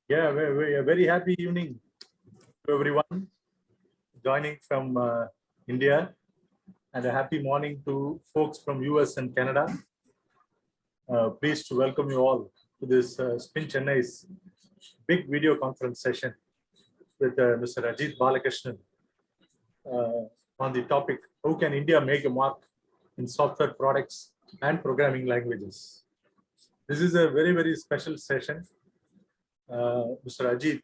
Yeah, a very happy evening to everyone joining from India, and a happy morning to folks from US and Canada. Pleased to welcome you all to this Spin Chennai's big video conference session with Mr. Ajit Balakrishnan on the topic, how can India make a mark in software products and programming languages? This is a very, very special session. Mr. Ajit,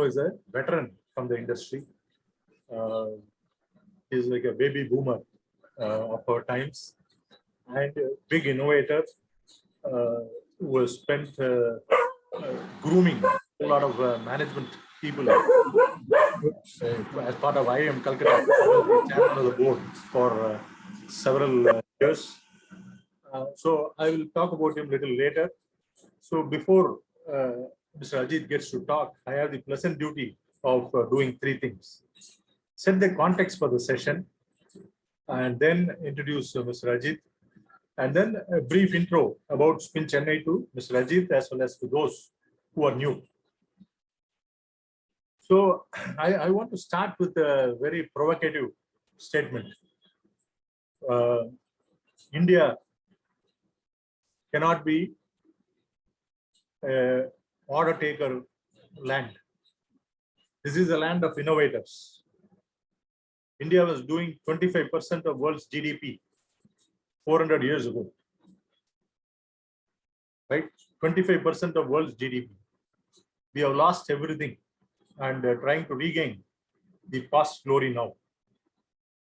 is a veteran from the industry. He's like a baby boomer of our times, and a big innovator who has spent grooming a lot of management people as part of IIM Calcutta, chairman of the board for several years. So I will talk about him a little later. So before Mr. Ajit gets to talk, I have the pleasant duty of doing three things. Set the context for the session, and then introduce Mr. Ajit, and then a brief intro about Spin Chennai to Mr. Ajit as well as to those who are new. So I want to start with a very provocative statement. India cannot be a order taker land. This is a land of innovators. India was doing 25% of world's GDP 400 years ago, right? 25% of world's GDP. We have lost everything and trying to regain the past glory now.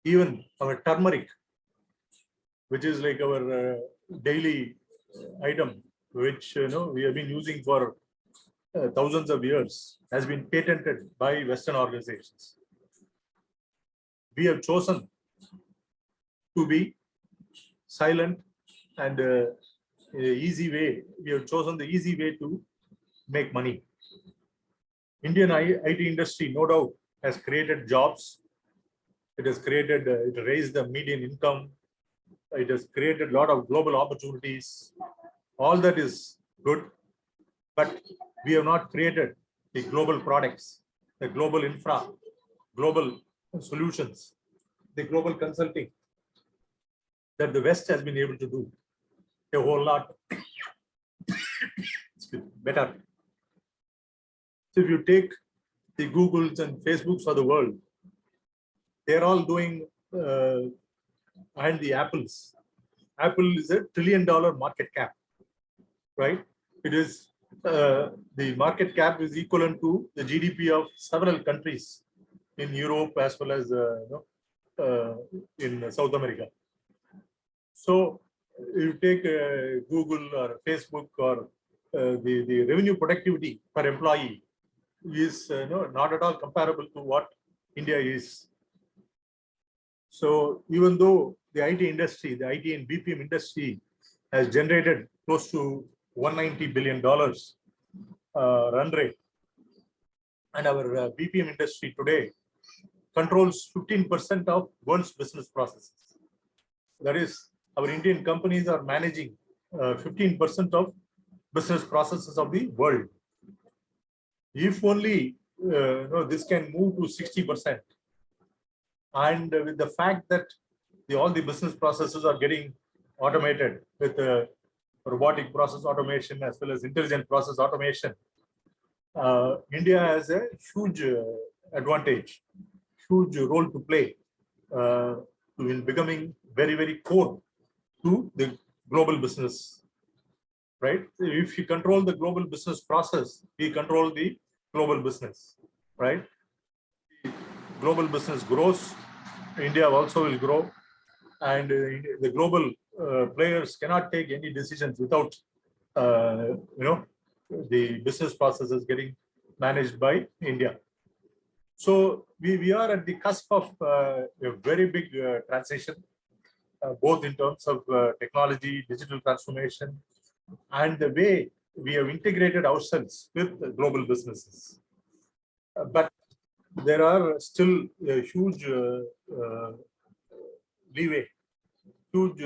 Even our turmeric, which is like our daily item, which we have been using for thousands of years, has been patented by Western organizations. We have chosen to be silent and easy way. We have chosen the easy way to make money. Indian IT industry, no doubt, has created jobs. It has created, it raised the median income. It has created a lot of global opportunities. All that is good, but we have not created the global products, the global infra, global solutions, the global consulting that the West has been able to do a whole lot better. So if you take the Googles and Facebooks of the world, they're all doing, and the Apples. Apple is $1 trillion market cap, right? It is, the market cap is equivalent to the GDP of several countries in Europe as well as in South America. So you take Google or Facebook, or the revenue productivity per employee is not at all comparable to what India is. So even though the IT industry, the IT and BPM industry has generated close to $190 billion run rate, and our BPM industry today controls 15% of world's business processes. That is, our Indian companies are managing 15% of business processes of the world. If only this can move to 60%, and with the fact that all the business processes are getting automated with robotic process automation as well as intelligent process automation, India has a huge advantage, huge role to play in becoming very, very core to the global business, right? If you control the global business process, we control the global business, right? Global business grows, India also will grow, and the global players cannot take any decisions without the business processes getting managed by India. So we are at the cusp of a very big transition, both in terms of technology, digital transformation, and the way we have integrated ourselves with global businesses. But there are still a huge leeway, huge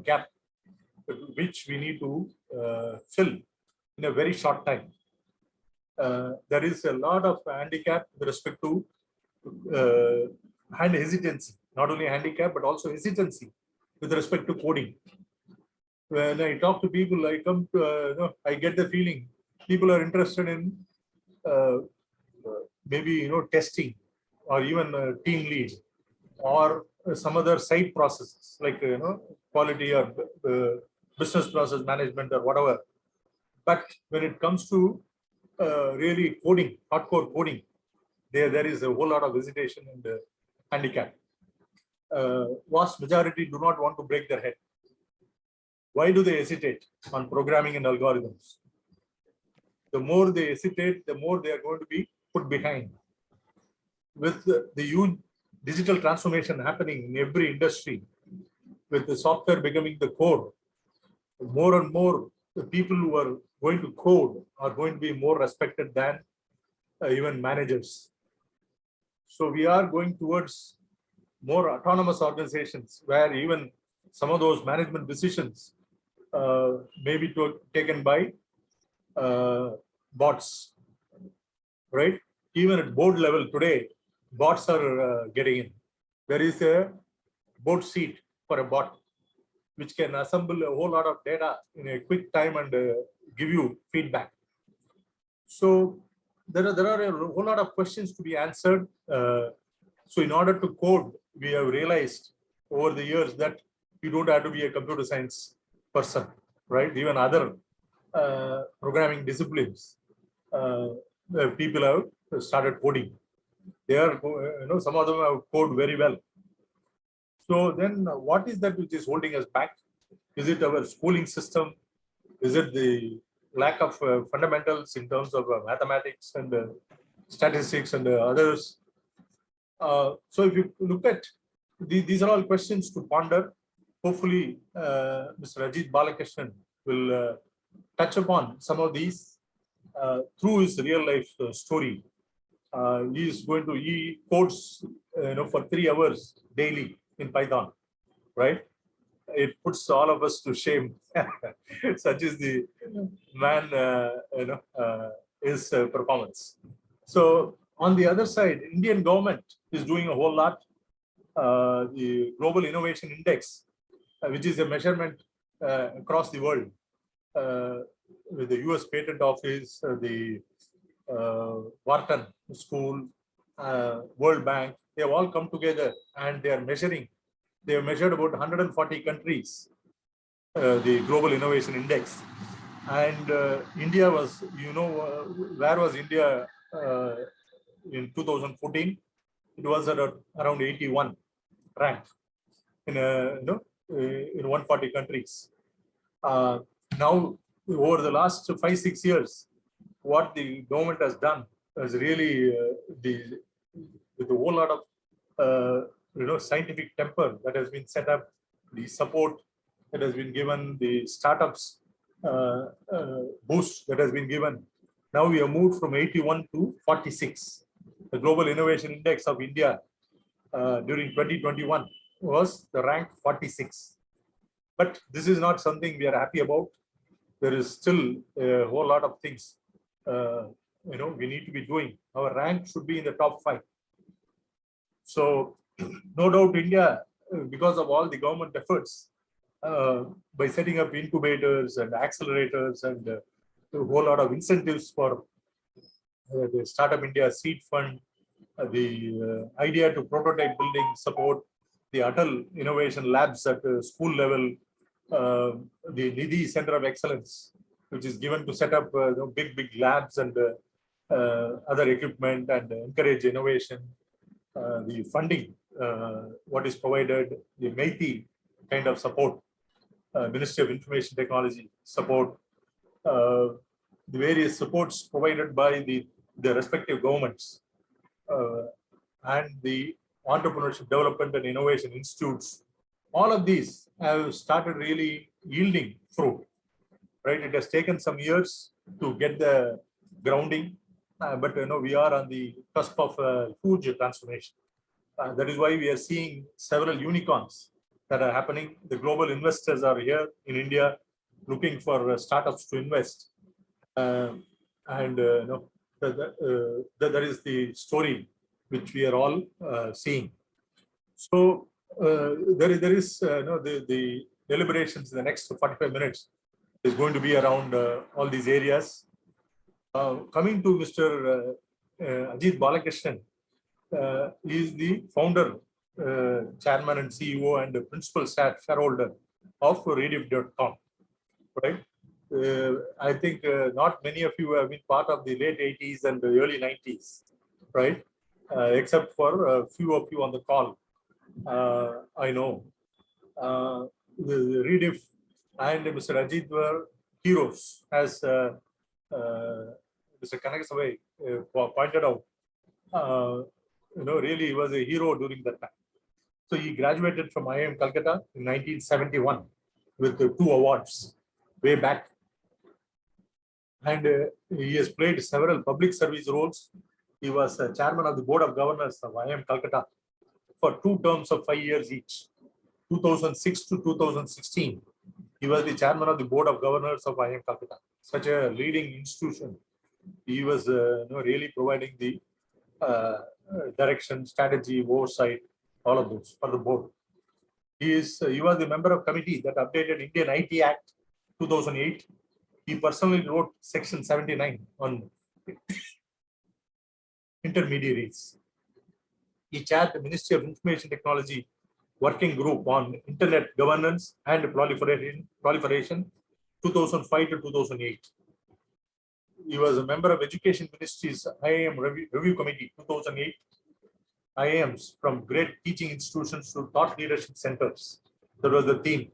gap which we need to fill in a very short time. There is a lot of handicap with respect to and hesitancy, not only handicap, but also hesitancy with respect to coding. When I talk to people, I come to, I get the feeling people are interested in uh, maybe, testing or even team lead or some other side processes like, quality or business process management or whatever. But when it comes to really coding, hardcore coding, there is a whole lot of hesitation and handicap. Vast majority do not want to break their head. Why do they hesitate on programming and algorithms? The more they hesitate, the more they are going to be put behind. With the huge digital transformation happening in every industry, with the software becoming the core, more and more the people who are going to code are going to be more respected than even managers. So we are going towards more autonomous organizations where even some of those management decisions may be taken by bots, right? Even at board level today, bots are getting in. There is a board seat for a bot, which can assemble a whole lot of data in a quick time and give you feedback. So there are a whole lot of questions to be answered. So in order to code, we have realized over the years that you don't have to be a computer science person, right? Even other programming disciplines, people have started coding. They are, some of them have coded very well. So then what is that which is holding us back? Is it our schooling system? Is it the lack of fundamentals in terms of mathematics and statistics and others? So if you look at these are all questions to ponder. Hopefully, Mr. Ajit Balakrishnan will touch upon some of these through his real life story. He codes for 3 hours daily in Python, right? It puts all of us to shame. Such is the man, his performance. So on the other side, Indian government is doing a whole lot. The Global Innovation Index, which is a measurement across the world, with the US Patent Office, the Wharton School, World Bank, they have all come together and they are measuring. They have measured about 140 countries, the Global Innovation Index. And India was, where was India in 2014? It was at around 81 rank in, in 140 countries. Now, over the last 5-6 years, what the government has done is really with a whole lot of scientific temper that has been set up, the support that has been given, the startups boost that has been given. Now we have moved from 81 to 46. The Global Innovation Index of India during 2021 was the rank 46. But this is not something we are happy about. There is still a whole lot of things we need to be doing. Our rank should be in the top 5. So no doubt India, because of all the government efforts, by setting up incubators and accelerators and a whole lot of incentives for the Startup India Seed Fund, the idea to prototype building support, the Atal Innovation Labs at school level, the Nidhi Center of Excellence, which is given to set up big labs and other equipment and encourage innovation, the funding, what is provided, the MeitY kind of support, Ministry of Information Technology support, the various supports provided by the respective governments, and the entrepreneurship development and innovation institutes. All of these have started really yielding fruit, right? It has taken some years to get the grounding, but we are on the cusp of a huge transformation. That is why we are seeing several unicorns that are happening. The global investors are here in India looking for startups to invest. And no, that is the story which we are all seeing. So there is no, the deliberations in the next 45 minutes is going to be around all these areas. Coming to Mr. Ajit Balakrishnan, he is the founder, chairman and CEO and principal shareholder of Rediff.com, right? I think not many of you have been part of the late 80s and the early 90s, right? Except for a few of you on the call. I know. The Rediff and Mr. Ajit were heroes, as Mr. Kanakasawai pointed out. Really, he was a hero during that time. So he graduated from IIM Calcutta in 1971 with 2 awards way back. And he has played several public service roles. He was chairman of the board of governors of IIM Calcutta for 2 terms of 5 years each. 2006 to 2016, he was the chairman of the board of governors of IIM Calcutta, such a leading institution. He was really providing the direction, strategy, oversight, all of those for the board. He was the member of committee that updated Indian IT Act 2008. He personally wrote Section 79 on intermediaries. He chaired the Ministry of Information Technology Working Group on Internet Governance and Proliferation 2005 to 2008. He was a member of Education Ministry's IIM Review Committee 2008. IIMs from great teaching institutions to thought leadership centers. That was the theme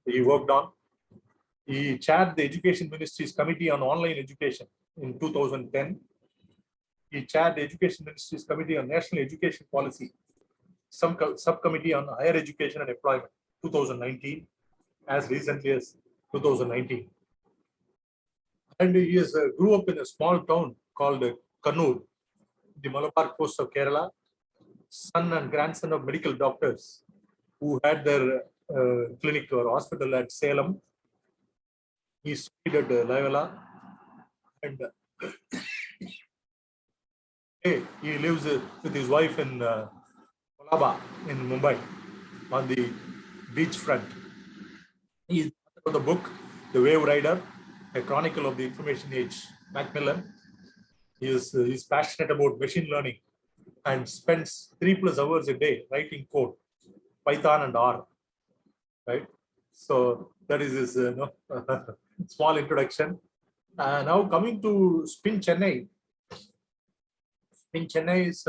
he worked on. He chaired the Education Ministry's Committee on Online Education in 2010. He chaired the Education Ministry's Committee on National Education Policy, subcommittee on Higher Education and Employment, 2019, as recently as 2019. And he grew up in a small town called Kannur, the Malabar coast of Kerala, son and grandson of medical doctors who had their clinic or hospital at Salem. He studied at Loyola, and he lives with his wife in Kolaba in Mumbai on the beachfront. He is author of the book, The Wave Rider, a chronicle of the information age, Macmillan. He is passionate about machine learning and spends 3+ hours a day writing code, Python and R, right? So that is his small introduction. Now coming to Spin Chennai. Spin Chennai is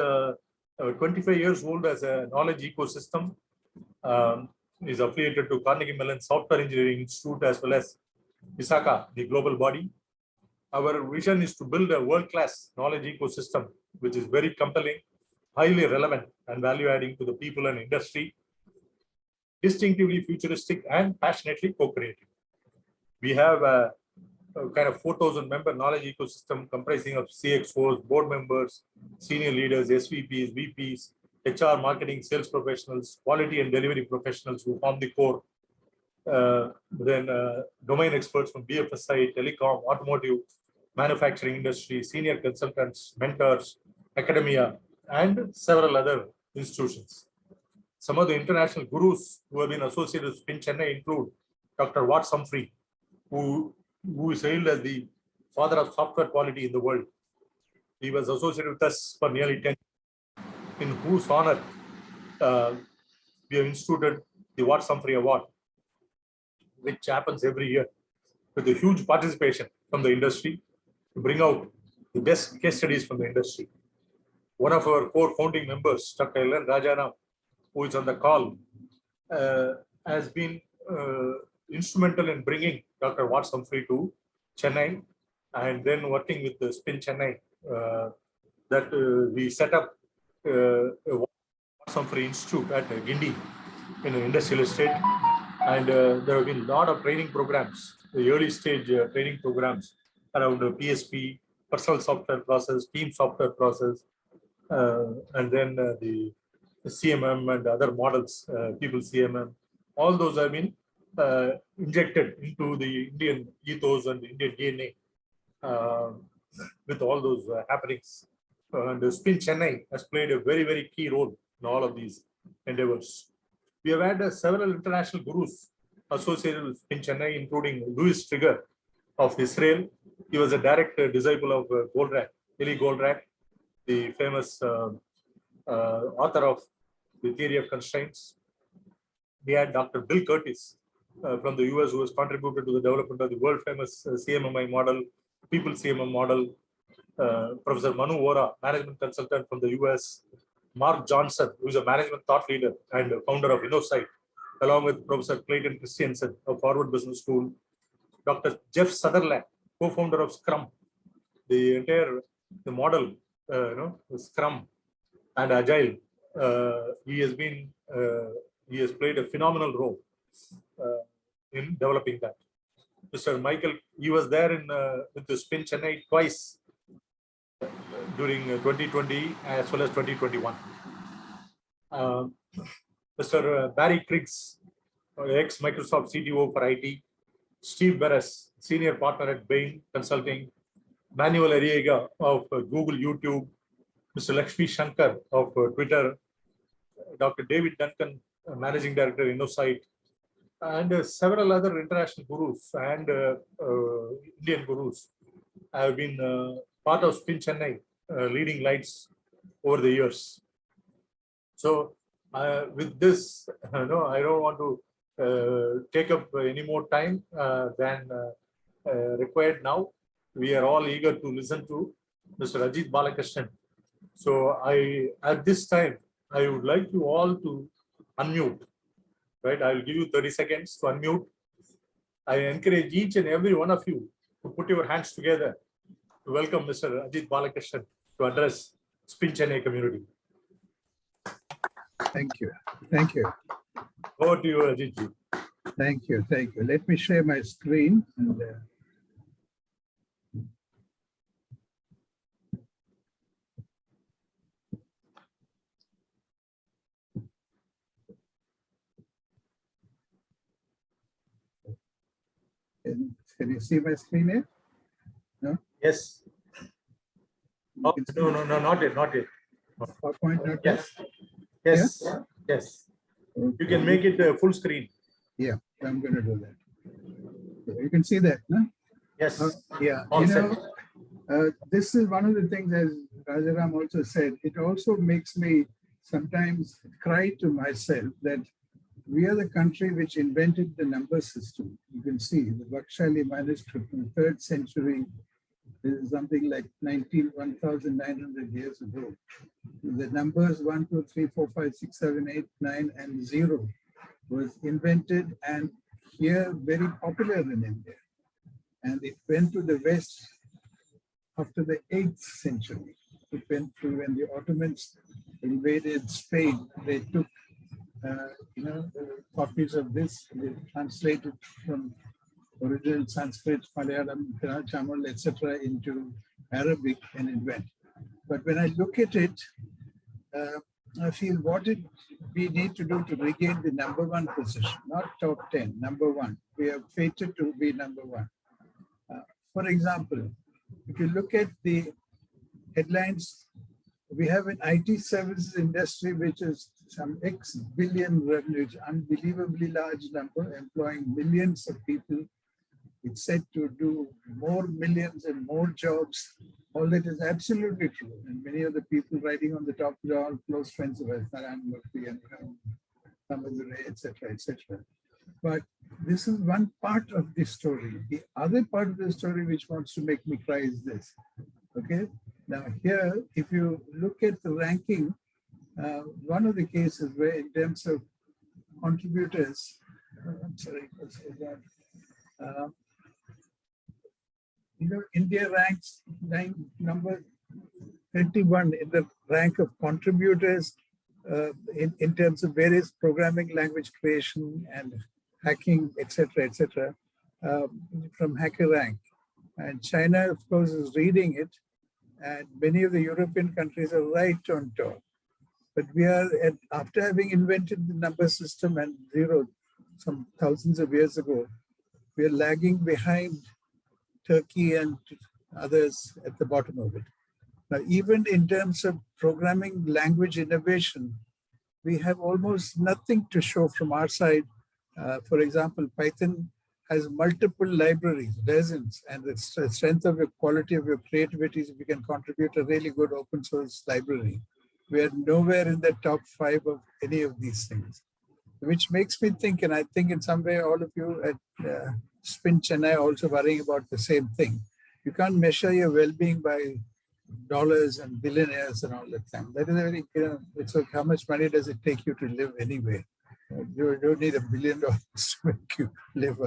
25 years old as a knowledge ecosystem. Is affiliated to Carnegie Mellon Software Engineering Institute as well as ISACA, the global body. Our vision is to build a world-class knowledge ecosystem, which is very compelling, highly relevant, and value-adding to the people and industry, distinctively futuristic and passionately co-creative. We have a kind of 4,000-member knowledge ecosystem comprising of CXOs, board members, senior leaders, SVPs, VPs, HR, marketing, sales professionals, quality and delivery professionals who form the core. Then domain experts from BFSI, telecom, automotive, manufacturing industry, senior consultants, mentors, academia, and several other institutions. Some of the international gurus who have been associated with Spin Chennai include Dr. Watts Humphrey, who is hailed as the father of software quality in the world. He was associated with us for nearly 10 years, in whose honor we have instituted the Watts Humphrey Award, which happens every year with a huge participation from the industry to bring out the best case studies from the industry. One of our core founding members, Dr. L. N. Rajaram, who is on the call, has been instrumental in bringing Dr. Watts Humphrey to Chennai, and then working with the Spin Chennai, that we set up a Watts Humphrey Institute at Guindy in an industrial estate. And there have been a lot of training programs, the early stage training programs around PSP, personal software process, team software process, and then the CMM and other models, people CMM. All those have been injected into the Indian ethos and the Indian DNA uh, with all those happenings. And Spin Chennai has played a very, very key role in all of these endeavors. We have had several international gurus associated with Spin Chennai, including Louis Trigger of Israel. He was a direct disciple of Goldratt, Eli Goldratt, the famous author of the theory of constraints. We had Dr. Bill Curtis from the US, who has contributed to the development of the world famous CMMI model, people CMM model. Professor Manu Vora, management consultant from the US. Mark Johnson, who is a management thought leader and founder of InnoSight, along with Professor Clayton Christensen of Harvard Business School. Dr. Jeff Sutherland, co-founder of Scrum, the entire model, Scrum and Agile. He has played a phenomenal role in developing that. Mr. Michael, he was there with the Spin Chennai twice during 2020 as well as 2021. Mr. Barry Kriggs, ex-Microsoft CTO for IT. Steve Beres, senior partner at Bain Consulting. Manuel Arriaga of Google, YouTube. Mr. Lakshmi Shankar of Twitter. Dr. David Duncan, managing director, InnoSight. And several other international gurus and Indian gurus have been part of Spin Chennai, leading lights over the years. So with this, I don't want to take up any more time than required now. We are all eager to listen to Mr. Ajit Balakrishnan. So at this time, I would like you all to unmute. Right, I will give you 30 seconds to unmute. I encourage each and every one of you to put your hands together to welcome Mr. Ajit Balakrishnan to address Spin Chennai community. Thank you. Thank you. Over to you, Ajit ji. Thank you. Thank you. Let me share my screen. And, can you see my screen here? No? Yes. Oh, no, not yet, not yet. PowerPoint, not yes. Yet? Yes. Yeah? Yes. Okay. You can make it full screen. Yeah, I'm going to do that. You can see that, no? Yes. Yeah. This is one of the things, as Rajaram also said, it also makes me sometimes cry to myself that we are the country which invented the number system. You can see the Vakshali manuscript from the 3rd century. This is something like 1,900 years ago. The numbers 1, 2, 3, 4, 5, 6, 7, 8, 9, and 0 was invented and here very popular in India. And it went to the West after the 8th century. It went to when the Ottomans invaded Spain. They took copies of this, they translated from original Sanskrit, Malayalam, Tamil, etc. into Arabic, and it went. But when I look at it, I feel what did we need to do to regain the number 1 position, not top 10, number 1. We are fated to be number 1. For example, if you look at the headlines, we have an IT services industry which is some X billion revenue, unbelievably large number, employing millions of people. It's said to do more millions and more jobs. All that is absolutely true. And many of the people writing on the top are all close friends of us, Naran Murthy and Ramadure, etc., etc. But this is one part of the story. The other part of the story which wants to make me cry is this. Okay. Now here, if you look at the ranking, one of the cases where in terms of contributors, I'm sorry, India ranks number 31 in the rank of contributors in terms of various programming language creation and hacking, etc., from HackerRank. And China, of course, is reading it, and many of the European countries are right on top. But we are, after having invented the number system and 0 some thousands of years ago, we are lagging behind Turkey and others at the bottom of it. Now, even in terms of programming language innovation, we have almost nothing to show from our side. For example, Python has multiple libraries, dozens, and the strength of your quality of your creativity is if you can contribute a really good open source library. We are nowhere in the top 5 of any of these things, which makes me think, and I think in some way all of you at Spin Chennai are also worrying about the same thing. You can't measure your well-being by dollars and billionaires and all that time. That is a very, it's like how much money does it take you to live anyway? You don't need $1 billion to make you live,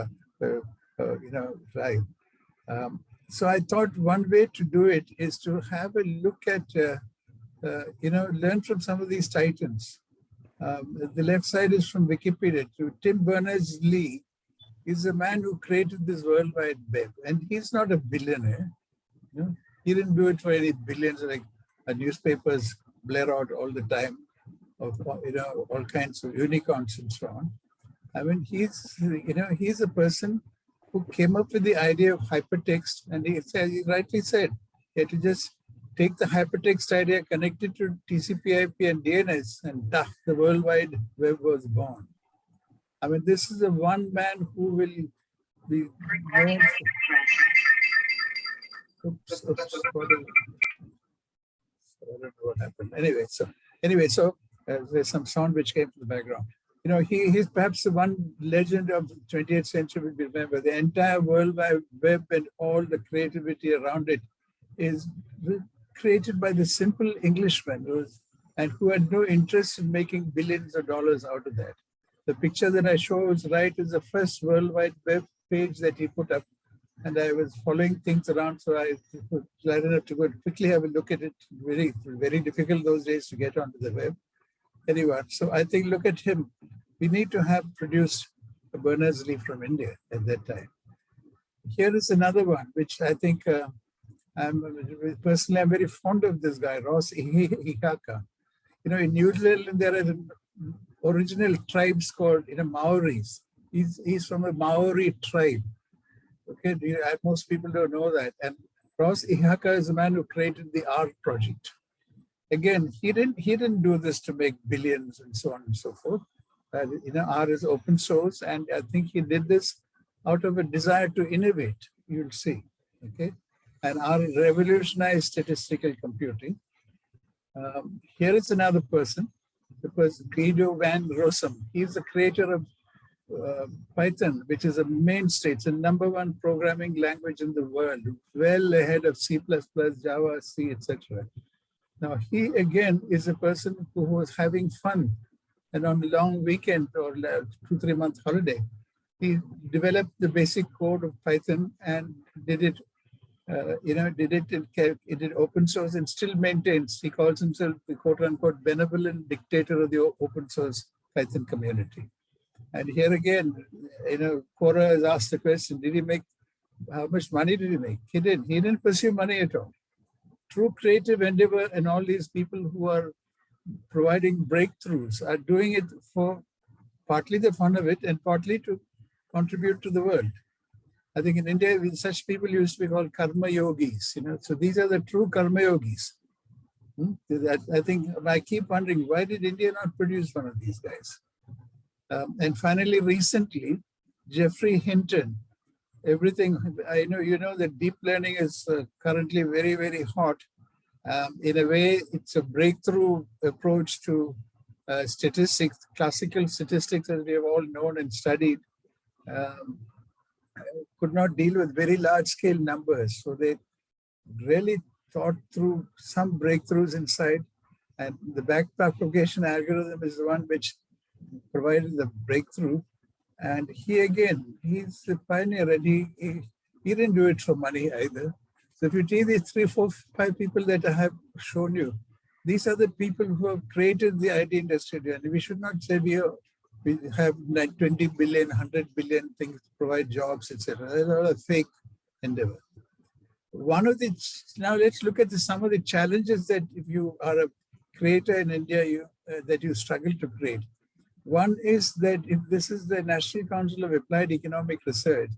thrive. So I thought one way to do it is to have a look at, learn from some of these titans. The left side is from Wikipedia. Tim Berners-Lee is a man who created this World Wide Web, and he's not a billionaire. He didn't do it for any billions, like newspapers blare out all the time of all kinds of unicorns and so on. I mean, he's a person who came up with the idea of hypertext, and he rightly said, he had to just take the hypertext idea, connect it to TCP/IP and DNS, and the World Wide Web was born. I mean, this is the one man who will be known for, oops, I don't know what happened. Anyway, so there's some sound which came from the background. He's perhaps the one legend of the 20th century will be remembered. The entire World Wide Web and all the creativity around it is created by the simple Englishman who had no interest in making billions of dollars out of that. The picture that I show is the first World Wide Web page that he put up. And I was following things around, so I was glad enough to go quickly have a look at it. Very, very difficult those days to get onto the web. Anyway, so I think, look at him. We need to have produced a Berners-Lee from India at that time. Here is another one, which I think, personally, I'm very fond of this guy, Ross Ihaka. In New Zealand, there are original tribes called Maoris. He's from a Maori tribe. Okay, most people don't know that. And Ross Ihaka is the man who created the R project. Again, he didn't do this to make billions and so on and so forth. R is open source, and I think he did this out of a desire to innovate. You'll see. Okay, and R revolutionized statistical computing. Here is another person. The person Guido van Rossum. He's the creator of Python, which is a mainstay. It's the #1 programming language in the world, well ahead of C++, Java, C, etc. Now, he again is a person who was having fun, and on a long weekend or 2-3 month holiday, he developed the basic code of Python and did it. Did open source and still maintains. He calls himself the quote-unquote benevolent dictator of the open source Python community. And here again, Quora has asked the question, how much money did he make? He didn't pursue money at all. True creative endeavor, and all these people who are providing breakthroughs are doing it for partly the fun of it and partly to contribute to the world. I think in India, such people used to be called karma yogis, so these are the true karma yogis. I think I keep wondering, why did India not produce one of these guys? And finally, recently, Geoffrey Hinton, I know that deep learning is currently very, very hot. In a way, it's a breakthrough approach to statistics, classical statistics, as we have all known and studied. Could not deal with very large scale numbers. So they really thought through some breakthroughs inside, and the backpropagation algorithm is the one which provided the breakthrough. And he's the pioneer, and he didn't do it for money either. So if you take these 3, 4, 5 people that I have shown you, these are the people who have created the IT industry. And we should not say we have like 20 billion, 100 billion things to provide jobs, etc. That's all a fake endeavor. Now let's look at some of the challenges that if you are a creator in India, that you struggle to create. One is that if this is the National Council of Applied Economic Research,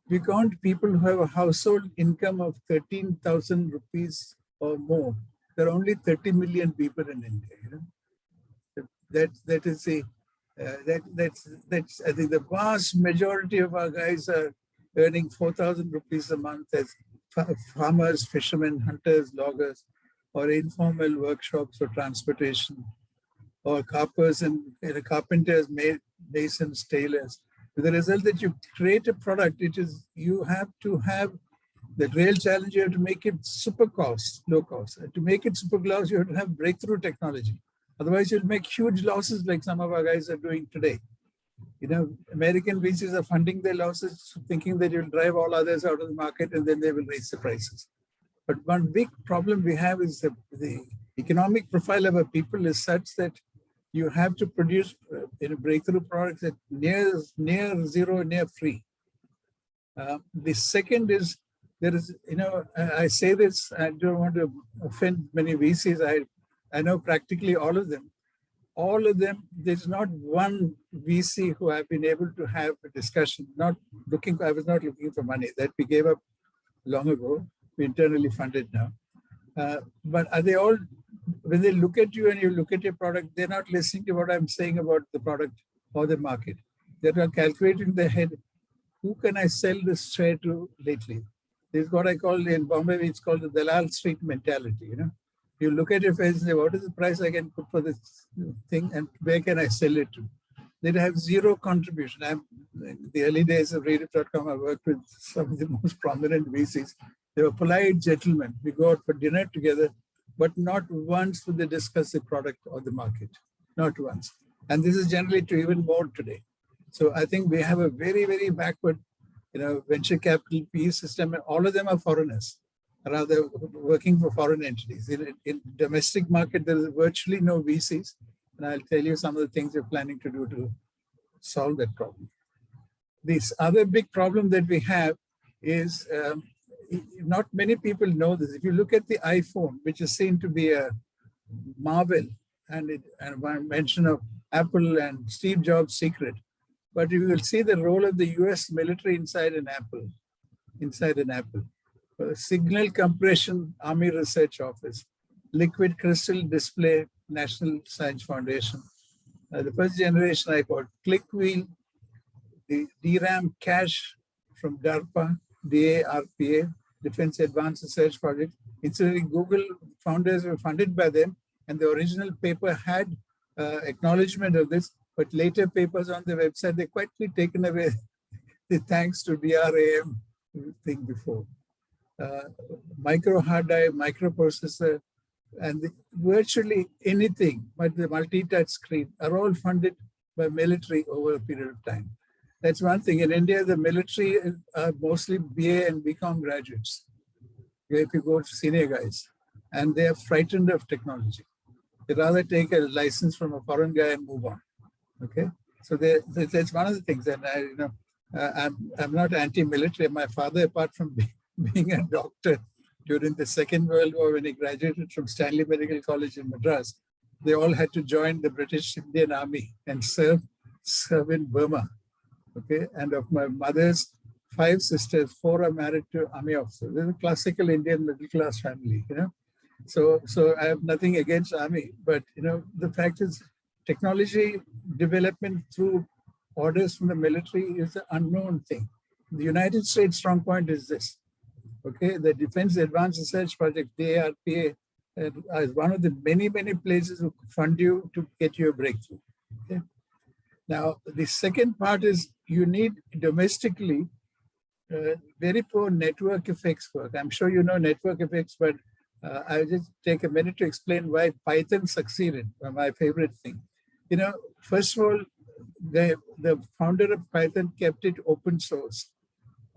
we count people who have a household income of 13,000 rupees or more. There are only 30 million people in India. You know? That is a that's I think the vast majority of our guys are earning 4,000 rupees a month as farmers, fishermen, hunters, loggers, or informal workshops for transportation, or carpers and carpenters, masons, tailors. With the result that you create a product, you have to have the real challenge. You have to make it low cost. And to make it super cost, you have to have breakthrough technology. Otherwise, you'll make huge losses like some of our guys are doing today. You know, American VCs are funding their losses, thinking that you'll drive all others out of the market and then they will raise the prices. But one big problem we have is the economic profile of our people is such that you have to produce breakthrough products at near zero, near free. The second is, there is, I say this, I don't want to offend many VCs. I know practically all of them. All of them, there's not one VC who I've been able to have a discussion. I was not looking for money. That we gave up long ago. We internally funded now. But are they all, when they look at you and you look at your product, they're not listening to what I'm saying about the product or the market. They're calculating in their head, who can I sell this share to lately? This is what I call in Bombay, it's called the Dalal Street mentality. You know, you look at your face and say, what is the price I can put for this thing and where can I sell it to? They have zero contribution. In the early days of Rediff.com, I worked with some of the most prominent VCs. They were polite gentlemen. We go out for dinner together, but not once would they discuss the product or the market. Not once. And this is generally true even more today. So I think we have a very, very backward, venture capital PE system, and all of them are foreigners, rather working for foreign entities. In domestic market, there is virtually no VCs. And I'll tell you some of the things we're planning to do to solve that problem. This other big problem that we have is not many people know this. If you look at the iPhone, which is seen to be a marvel, and one mention of Apple and Steve Jobs' secret, but you will see the role of the US military inside an Apple. Signal compression, Army Research Office, liquid crystal display, National Science Foundation. The first generation iPod, click wheel, the DRAM cache from DARPA, DARPA, Defense Advanced Research Project. Incidentally, Google founders were funded by them, and the original paper had acknowledgement of this, but later papers on the website, they quietly taken away the thanks to DRAM thing before. Micro hard drive, microprocessor, and virtually anything but the multi-touch screen are all funded by military over a period of time. That's one thing. In India, the military are mostly BA and BCom graduates. If you go to senior guys, and they are frightened of technology. They rather take a license from a foreign guy and move on. Okay, so that's one of the things. And I'm not anti-military. My father, apart from being a doctor during the Second World War, when he graduated from Stanley Medical College in Madras, they all had to join the British Indian Army and serve in Burma. Okay, and of my mother's 5 sisters, 4 are married to army officers. They're a classical Indian middle class family, So I have nothing against army, but the fact is, technology development through orders from the military is an unknown thing. The United States strong point is this. Okay, the Defense Advanced Research Project, DARPA, is one of the many, many places who fund you to get you a breakthrough. Okay. Now, the second part is you need domestically very poor network effects work. I'm sure you know network effects, but I'll just take a minute to explain why Python succeeded, my favorite thing. First of all, the founder of Python kept it open source,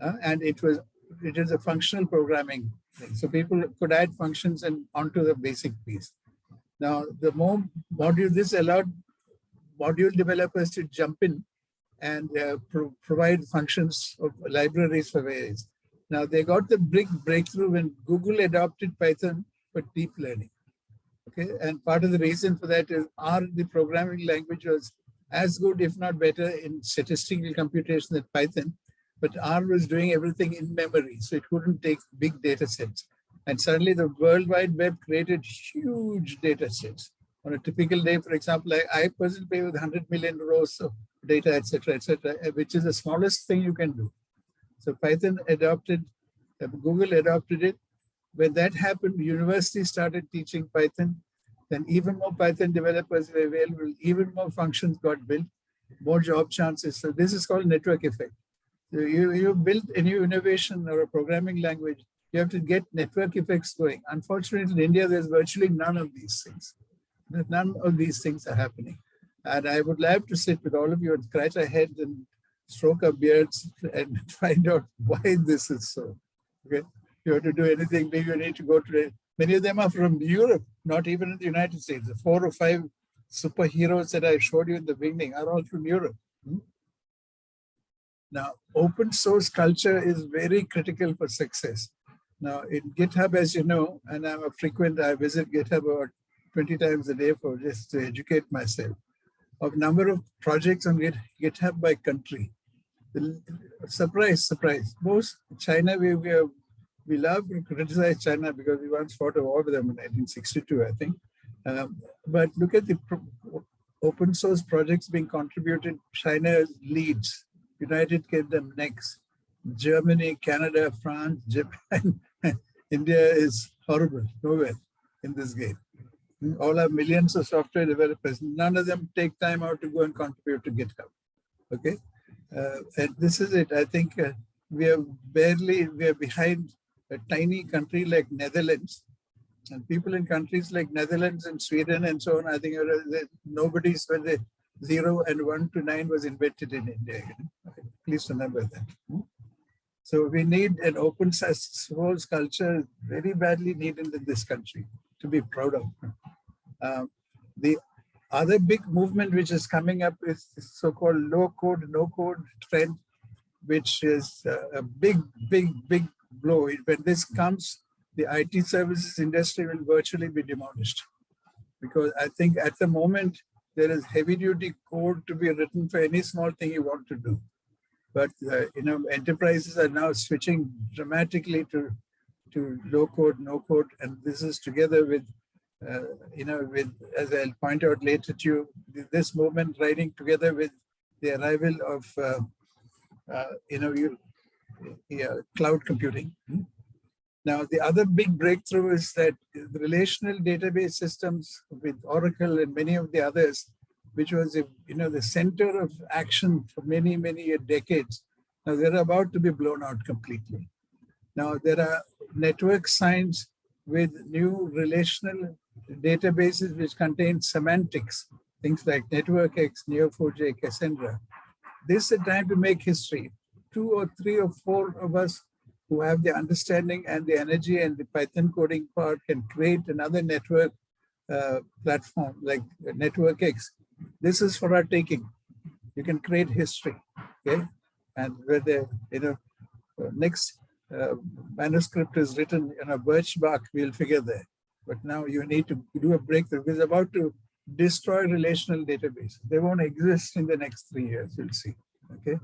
and it is a functional programming thing. So people could add functions and onto the basic piece. Now, the more module, this allowed module developers to jump in and provide functions of libraries for various. Now, they got the big breakthrough when Google adopted Python for deep learning. Okay, and part of the reason for that is the programming language was as good, if not better, in statistical computation than Python. but R was doing everything in memory, so it couldn't take big data sets. And suddenly the World Wide Web created huge data sets. On a typical day, for example, I personally play with 100 million rows of data, etc., which is the smallest thing you can do. So Python adopted, Google adopted it. When that happened, universities started teaching Python. Then even more Python developers were available, even more functions got built, more job chances. So this is called network effect. So you build a new innovation or a programming language, you have to get network effects going. Unfortunately, in India, there's virtually none of these things. None of these things are happening. And I would love to sit with all of you and scratch our heads and stroke our beards and find out why this is so. Okay, if you have to do anything big, you need to go to, many of them are from Europe, not even in the United States. The 4 or 5 superheroes that I showed you in the beginning are all from Europe. Now, open source culture is very critical for success. Now, in GitHub, as you know, and I'm a frequent, I visit GitHub about 20 times a day for just to educate myself, of number of projects on GitHub by country. Surprise, surprise. Most China, we love to criticize China because we once fought a war with them in 1962, I think. But look at the open source projects being contributed. China leads, United Kingdom next, Germany, Canada, France, Japan. India is horrible, nowhere in this game. All our millions of software developers, none of them take time out to go and contribute to GitHub. Okay, and this is it. I think we are behind a tiny country like Netherlands, and people in countries like Netherlands and Sweden and so on. I think nobody's when the 0 and 1 to 9 was invented in India. Please remember that. So we need an open source culture, very badly needed in this country, to be proud of. The other big movement which is coming up is the so-called low-code, no-code trend, which is a big blow. When this comes, the IT services industry will virtually be demolished. Because I think at the moment, there is heavy-duty code to be written for any small thing you want to do. But enterprises are now switching dramatically to low code, no code, and this is together with, as I'll point out later to you, this movement riding together with the arrival of, cloud computing. Now, the other big breakthrough is that the relational database systems with Oracle and many of the others, which was the center of action for many decades. Now they're about to be blown out completely. Now there are network science with new relational databases which contain semantics, things like NetworkX, Neo4j, Cassandra. This is a time to make history. 2 or 3 or 4 of us who have the understanding and the energy and the Python coding part can create another network platform like NetworkX. This is for our taking. You can create history, okay? And where the next manuscript is written in a birch bark, we'll figure there. But now you need to do a breakthrough. It's about to destroy relational database. They won't exist in the next 3 years. You'll see. Okay.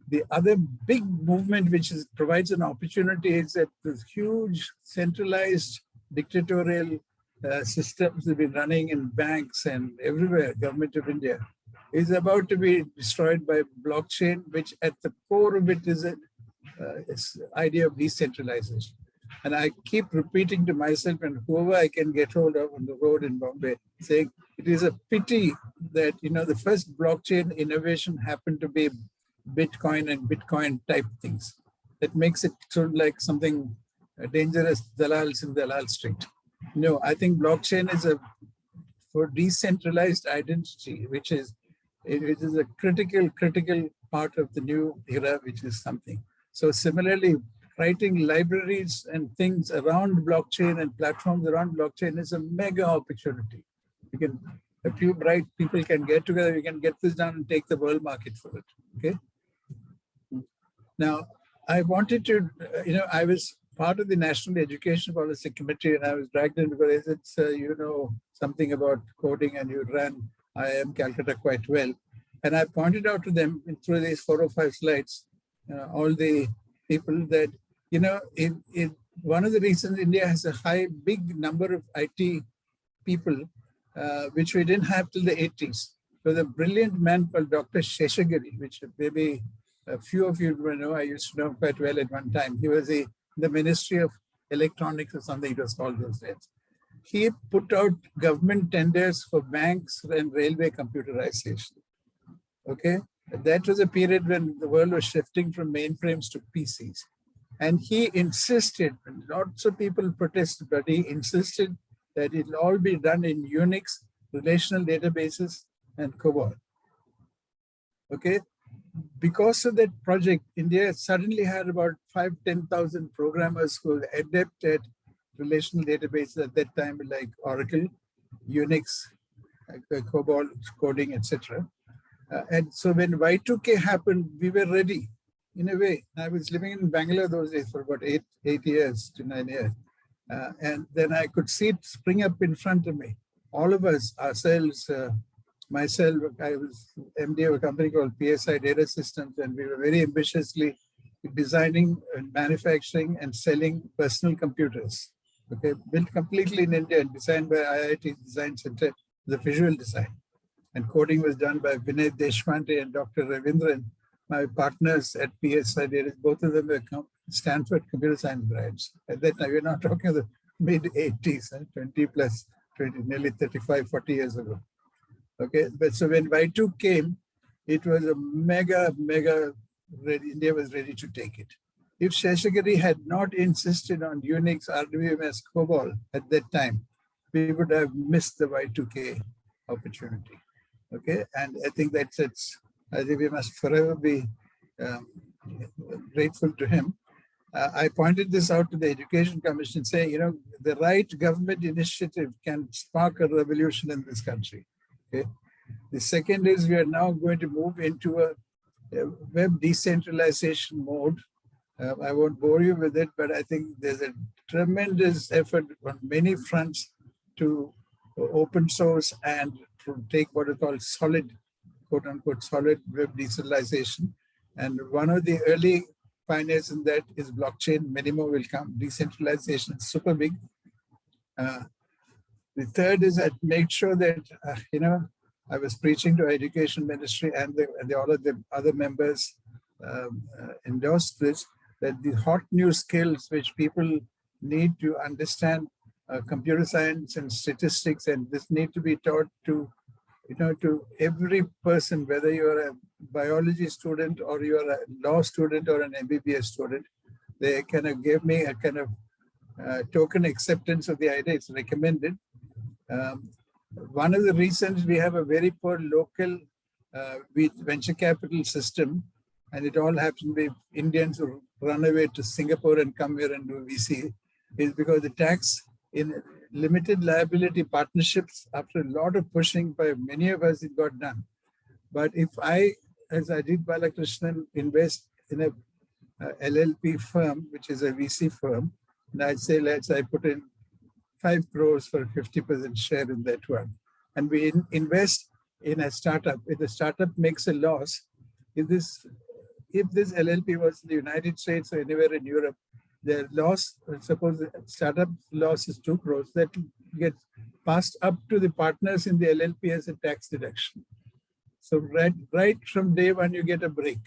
The other big movement which provides an opportunity is that this huge centralized dictatorial systems that have been running in banks and everywhere, government of India, is about to be destroyed by blockchain, which at the core of it is an idea of decentralization. And I keep repeating to myself and whoever I can get hold of on the road in Bombay, saying it is a pity that the first blockchain innovation happened to be Bitcoin and Bitcoin type things. That makes it sort of like something dangerous, dalals in Dalal Street. No, I think blockchain is for decentralized identity, which is a critical part of the new era, which is something. So similarly, writing libraries and things around blockchain and platforms around blockchain is a mega opportunity. A few bright people can get together, we can get this done and take the world market for it. Okay. Now, I wanted to, I was part of the National Education Policy Committee, and I was dragged in because it's, something about coding and you ran IIM Calcutta quite well. And I pointed out to them through these 4 or 5 slides, all the people that, one of the reasons India has a big number of IT people, which we didn't have till the 80s. There was a brilliant man called Dr. Sheshagiri, which maybe a few of you will know. I used to know quite well at one time. He was in the Ministry of Electronics or something it was called those days. He put out government tenders for banks and railway computerization. Okay, that was a period when the world was shifting from mainframes to PCs. And he insisted, and lots of people protested, but he insisted that it'll all be done in Unix, relational databases, and COBOL. Okay, because of that project, India suddenly had about 5,000-10,000 programmers who were adept at relational databases at that time, like Oracle, Unix, COBOL, coding, etc. And so when Y2K happened, we were ready in a way. I was living in Bangalore those days for about 8 years to 9 years. And then I could see it spring up in front of me. All of us, ourselves, myself, I was MD of a company called PSI Data Systems, and we were very ambitiously designing and manufacturing and selling personal computers. Okay, built completely in India and designed by IIT Design Center, the visual design. And coding was done by Vinay Deshpande and Dr. Ravindran, my partners at PSI Data. Both of them were Stanford computer science grads. At that time, we're not talking of the mid-80s, 20 plus 20, nearly 35, 40 years ago. Okay, but so when Y2 came, it was a mega, ready, India was ready to take it. If Sheshagiri had not insisted on Unix, RWMS, COBOL at that time, we would have missed the Y2K opportunity. Okay, and I think I think we must forever be grateful to him. I pointed this out to the Education Commission saying, the right government initiative can spark a revolution in this country. Okay. The second is we are now going to move into a web decentralization mode. I won't bore you with it, but I think there's a tremendous effort on many fronts to open source and to take what is called solid, quote unquote, solid web decentralization. And one of the early pioneers in that is blockchain. Many more will come. Decentralization is super big. The third is that make sure that, I was preaching to Education Ministry and all of the other members endorsed this, that the hot new skills which people need to understand computer science and statistics, and this need to be taught to, to every person, whether you're a biology student or you're a law student or an MBBS student. They kind of gave me a kind of token acceptance of the idea. It's recommended. One of the reasons we have a very poor local venture capital system, and it all happens to be Indians who run away to Singapore and come here and do VC, is because the tax in limited liability partnerships, after a lot of pushing by many of us, it got done. But if I, as Ajit Balakrishnan, invest in a LLP firm, which is a VC firm, and I'd say, I put in 5 crores for 50% share in that one. And we invest in a startup. If the startup makes a loss, if this LLP was in the United States or anywhere in Europe, the loss, suppose the startup loss is 2 crores, that gets passed up to the partners in the LLP as a tax deduction. So right from day one, you get a break.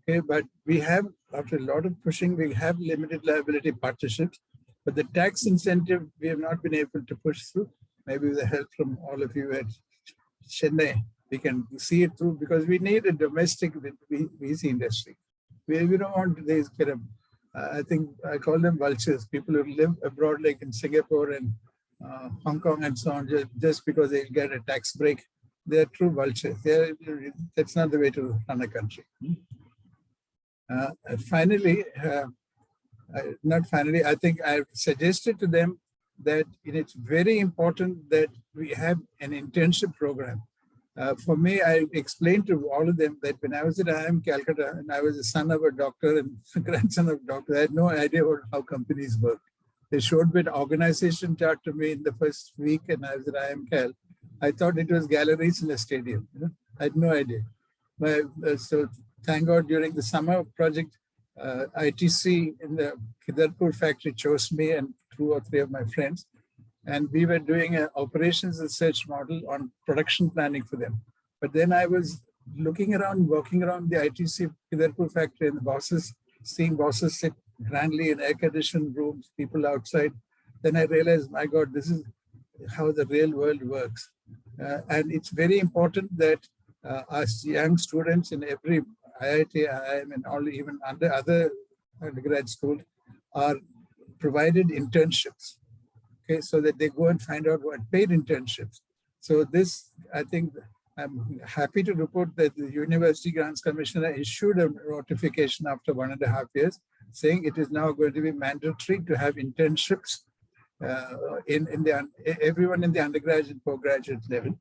Okay, but we have, after a lot of pushing, we have limited liability partnerships, but the tax incentive, we have not been able to push through. Maybe with the help from all of you at Chennai, we can see it through, because we need a domestic VC industry. We don't want these kind of, I think I call them vultures, people who live abroad like in Singapore and Hong Kong and so on, just because they get a tax break. They're true vultures. That's not the way to run a country. Finally, I think I've suggested to them that it's very important that we have an internship program. For me, I explained to all of them that when I was at IIM Calcutta and I was the son of a doctor and grandson of a doctor, I had no idea how companies work. They showed me an organization chart to me in the first week, and I was at IIM Cal. I thought it was galleries in a stadium. I had no idea. So thank God during the summer project, ITC in the Kidarpur factory chose me and 2 or 3 of my friends. And we were doing an operations research model on production planning for them. But then I was looking around, walking around the ITC Kidarpur factory and the bosses, seeing bosses sit grandly in air-conditioned rooms, people outside. Then I realized, my God, this is how the real world works. And it's very important that us young students in every IIT, IIM, and all, even under other undergrad school, are provided internships. Okay, so that they go and find out what paid internships. So this, I think, I'm happy to report that the University Grants Commissioner issued a notification after 1.5 years, saying it is now going to be mandatory to have internships everyone in the undergraduate and postgraduate level.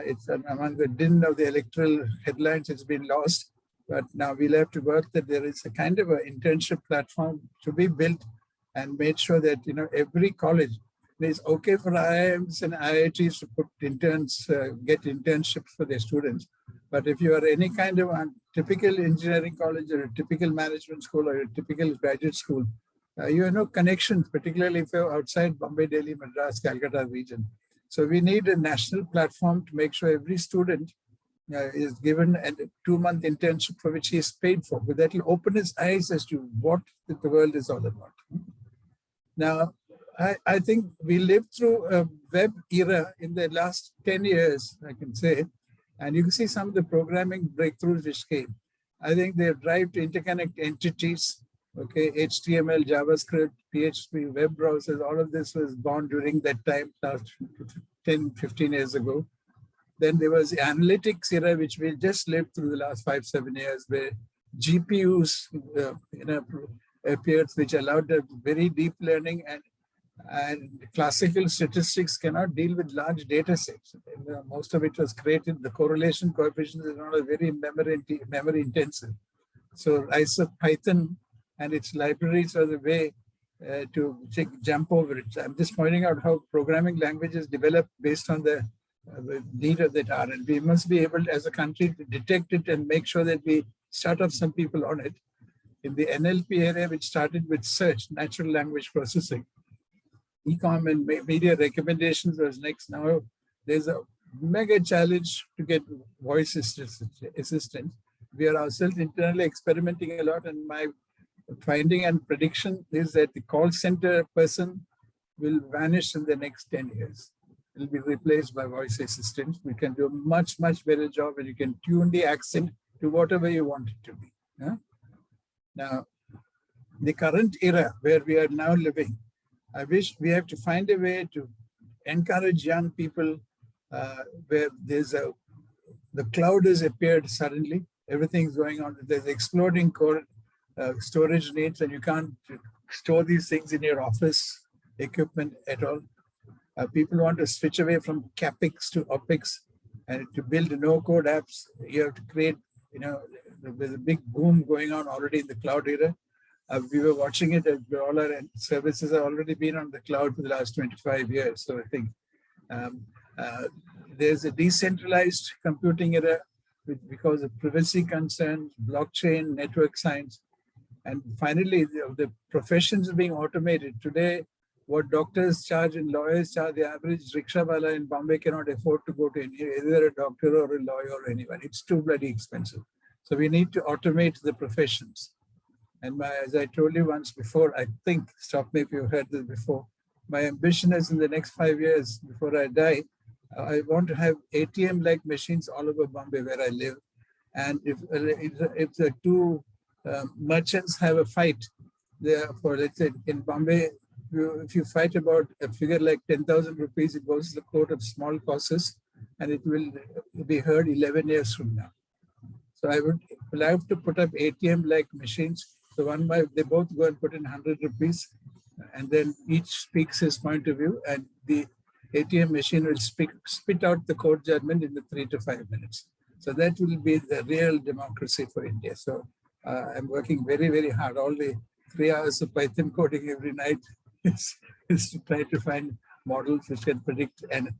It's among the din of the electoral headlines, it's been lost. But now we'll have to work that there is a kind of an internship platform to be built and made sure that, you know, every college, it's okay for IIMs and IITs to put interns, get internships for their students. But if you are any kind of a typical engineering college or a typical management school or a typical graduate school, you have no connections, particularly if you're outside Bombay, Delhi, Madras, Calcutta region. So we need a national platform to make sure every student is given a 2-month internship for which he is paid for. But that will open his eyes as to what the world is all about. Now, I think we lived through a web era in the last 10 years, I can say, and you can see some of the programming breakthroughs which came. I think they drive to interconnect entities, okay, HTML, JavaScript, PHP, web browsers, all of this was born during that time, last 10, 15 years ago. Then there was the analytics era, which we just lived through the last 5, 7 years, where GPUs appeared, which allowed a very deep learning, and classical statistics cannot deal with large data sets. Most of it was created, the correlation coefficients is not a very memory intensive. So Python and its libraries are the way to jump over it. I'm just pointing out how programming languages develop based on the need of that hour. And we must be able, as a country, to detect it and make sure that we start off some people on it. In the NLP area, which started with search, natural language processing, e-com and media recommendations was next. Now there's a mega challenge to get voice assistant. We are ourselves internally experimenting a lot, and my finding and prediction is that the call center person will vanish in the next 10 years. It will be replaced by voice assistants. We can do a much, much better job, and you can tune the accent to whatever you want it to be. Yeah? Now, the current era where we are now living, I wish we have to find a way to encourage young people where there's the cloud has appeared suddenly. Everything's going on. There's exploding storage needs, and you can't store these things in your office equipment at all. People want to switch away from CapEx to OpEx, and to build no-code apps, you have to create, there's a big boom going on already in the cloud era. We were watching it as all our services have already been on the cloud for the last 25 years. So I think there's a decentralized computing era because of privacy concerns, blockchain, network science. And finally, the professions are being automated. Today, what doctors charge and lawyers charge, the average rickshawala in Bombay cannot afford to go to either a doctor or a lawyer or anyone. It's too bloody expensive. So we need to automate the professions. And as I told you once before, I think, stop me if you've heard this before, my ambition is in the next 5 years, before I die, I want to have ATM-like machines all over Bombay where I live. And if the two merchants have a fight, therefore, let's say in Bombay, if you fight about a figure like 10,000 rupees, it goes to the court of small causes, and it will be heard 11 years from now. So I would like to put up ATM-like machines. So they both go and put in 100 rupees, and then each speaks his point of view, and the ATM machine will spit out the court judgment in the 3 to 5 minutes. So that will be the real democracy for India. So I'm working very, very hard. All the 3 hours of Python coding every night is to try to find models which can predict and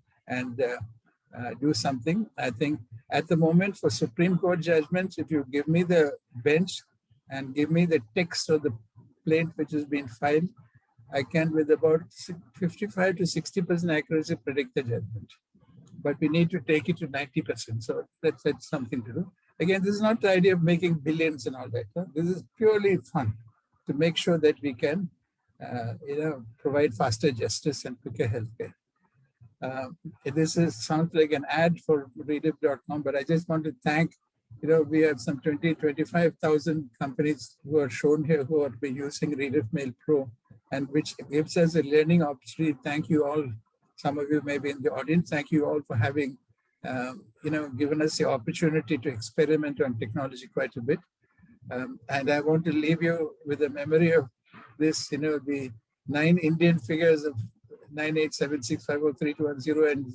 do something. I think at the moment for Supreme Court judgments, if you give me the bench and give me the text of the plaint which has been filed, I can with about 55 to 60% accuracy predict the judgment. But we need to take it to 90%. So that's something to do. Again, this is not the idea of making billions and all that. Huh? This is purely fun to make sure that we can, provide faster justice and quicker healthcare. Sounds like an ad for readip.com, but I just want to thank, we have some 25,000 companies who are shown here who are using Readip Mail Pro, and which gives us a learning opportunity. Thank you all. Some of you may be in the audience. Thank you all for having, given us the opportunity to experiment on technology quite a bit. And I want to leave you with a memory of this, the 9 Indian figures of 9876503210, and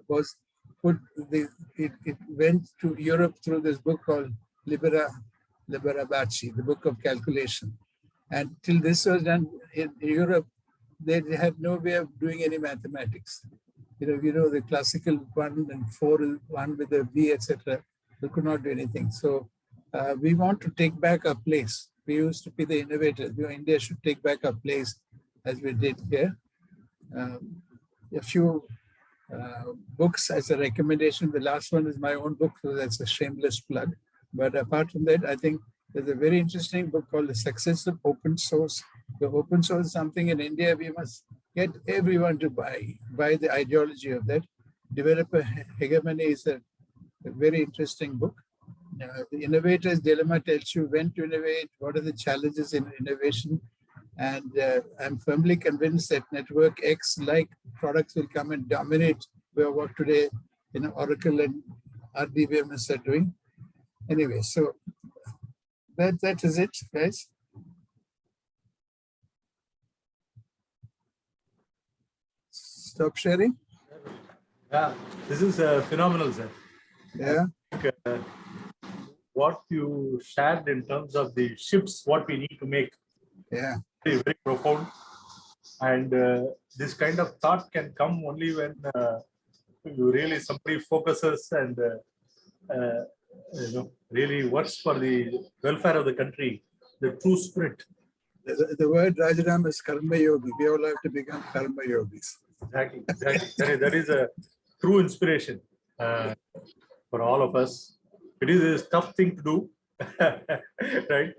was put. It went to Europe through this book called Libera Baci, the book of calculation. And till this was done in Europe, they had no way of doing any mathematics. The classical 1 and 4, 1 with a V, etc. They could not do anything. So we want to take back our place. We used to be the innovators. India should take back our place as we did here. A few books as a recommendation. The last one is my own book, so that's a shameless plug. But apart from that, I think there's a very interesting book called The Success of Open Source. The open source is something in India we must get everyone to buy the ideology of that. Developer hegemony is a very interesting book. The Innovator's Dilemma tells you when to innovate, what are the challenges in innovation. And I'm firmly convinced that Network X-like products will come and dominate what today Oracle and RDBMS are doing. Anyway, so that is it, guys. Stop sharing. Yeah, this is phenomenal, sir. Yeah. What you shared in terms of the shifts, what we need to make. Yeah. Very, very profound. And this kind of thought can come only when you really somebody focuses and really works for the welfare of the country, the true spirit. The word Rajaram is karma yogi. We all have to become karma yogis. Exactly. That is a true inspiration for all of us. It is a tough thing to do, right?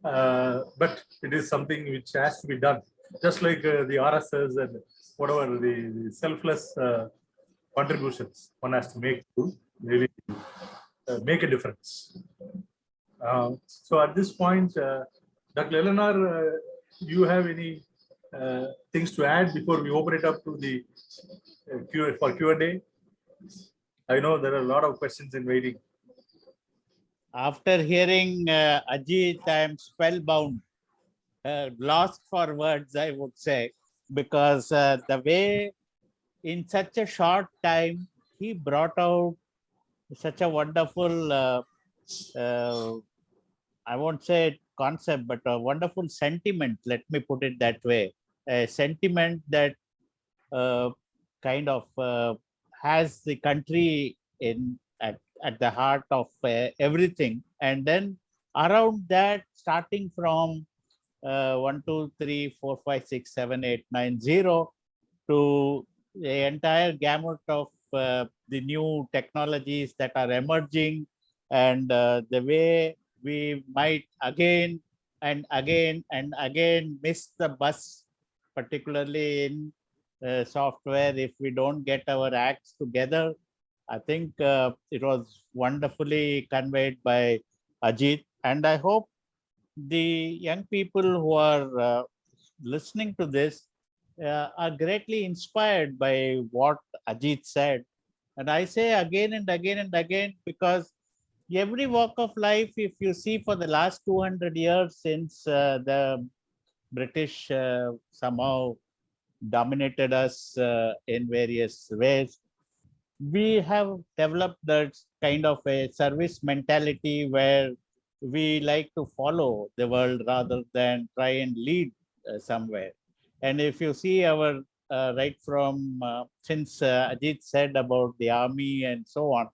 But it is something which has to be done. Just like the RSS and whatever the selfless contributions one has to make to really make a difference. So at this point, Dr. Eleanor, do you have any things to add before we open it up to the Q&A? I know there are a lot of questions in waiting. After hearing Ajit, I am spellbound, lost for words, I would say, because the way in such a short time he brought out such a wonderful, I won't say concept, but a wonderful sentiment, let me put it that way, a sentiment that kind of has the country at the heart of everything. And then around that, starting from 1, 2, 3, 4, 5, 6, 7, 8, 9, 0 to the entire gamut of the new technologies that are emerging, and the way we might again and again miss the bus, particularly in software, if we don't get our acts together. I think it was wonderfully conveyed by Ajit, and I hope the young people who are listening to this are greatly inspired by what Ajit said. And I say again and again and again, because every walk of life, if you see for the last 200 years since the British somehow dominated us in various ways, we have developed that kind of a service mentality where we like to follow the world rather than try and lead somewhere. And if you see our right from since Ajit said about the army and so on.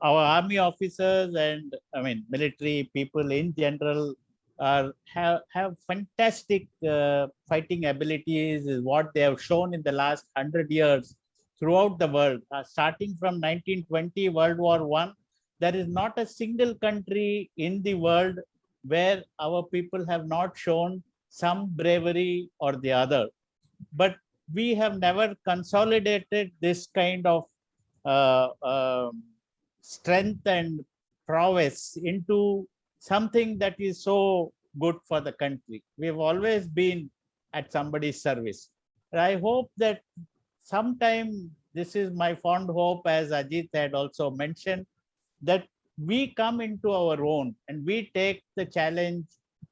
Our army officers and I mean military people in general have fantastic fighting abilities, is what they have shown in the last 100 years throughout the world. Starting from 1920 World War I, there is not a single country in the world where our people have not shown some bravery or the other. But we have never consolidated this kind of uh, um, strength and prowess into something that is so good for the country. We have always been at somebody's service. I hope that sometime, this is my fond hope, as Ajit had also mentioned, that we come into our own and we take the challenge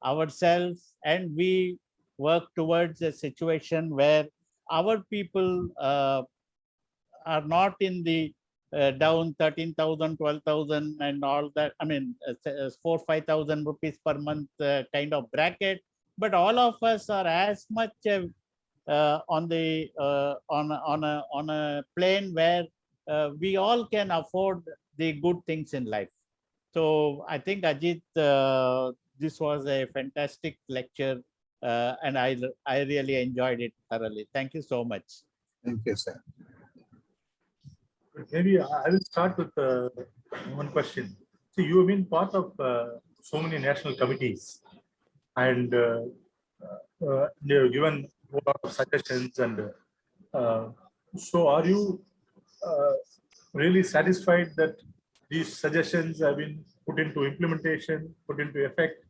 ourselves and we work towards a situation where our people are not in the down 13,000, 12,000 and all that. I mean, 4,000-5,000 rupees per month kind of bracket. But all of us are as much on the on a plane where we all can afford the good things in life. So I think Ajit, this was a fantastic lecture, and I really enjoyed it thoroughly. Thank you so much. Thank you, sir. Maybe I will start with one question. So you have been part of so many national committees, and you have given a lot of suggestions. And so, are you really satisfied that these suggestions have been put into implementation, put into effect,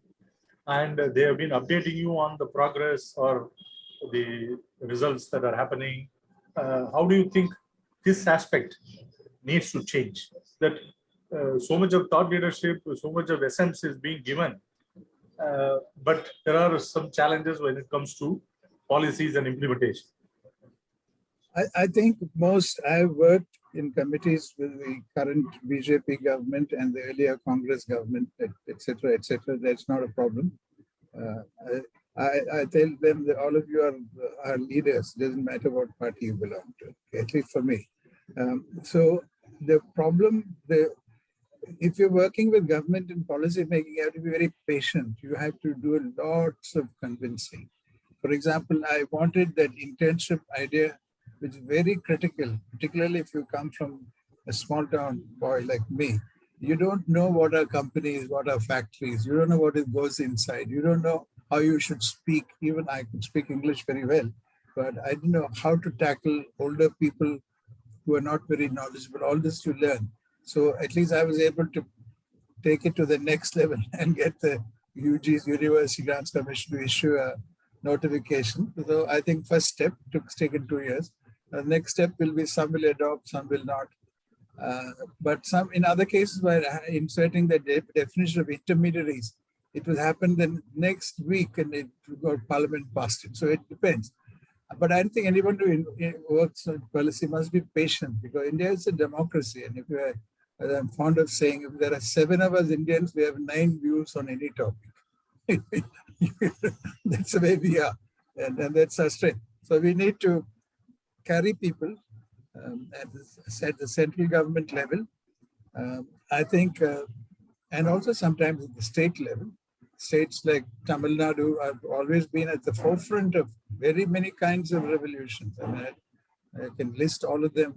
and they have been updating you on the progress or the results that are happening? How do you think this aspect needs to change? That so much of thought leadership, so much of essence is being given, but there are some challenges when it comes to policies and implementation. I think I've worked in committees with the current BJP government and the earlier Congress government, etc., etc. That's not a problem. I tell them that all of you are leaders. Doesn't matter what party you belong to, at least for me. So the problem, if you're working with government and policy making, you have to be very patient. You have to do lots of convincing. For example, I wanted that internship idea, which is very critical, particularly if you come from a small town boy like me. You don't know what are companies, what are factories. You don't know what it goes inside. You don't know how you should speak. Even I could speak English very well, but I didn't know how to tackle older people who are not very knowledgeable. All this you learn. So at least I was able to take it to the next level and get the UG's University Grants Commission to issue a notification. So I think first step took taken 2 years. The next step will be some will adopt, some will not. But some in other cases by inserting the definition of intermediaries, it will happen the next week and it got Parliament passed it. So it depends. But I don't think anyone who works on policy must be patient, because India is a democracy. And if you are, as I'm fond of saying, if there are 7 of us Indians, we have 9 views on any topic. That's the way we are. And that's our strength. So we need to carry people at the central government level. I think, and also sometimes at the state level. States like Tamil Nadu have always been at the forefront of very many kinds of revolutions. I mean, I can list all of them.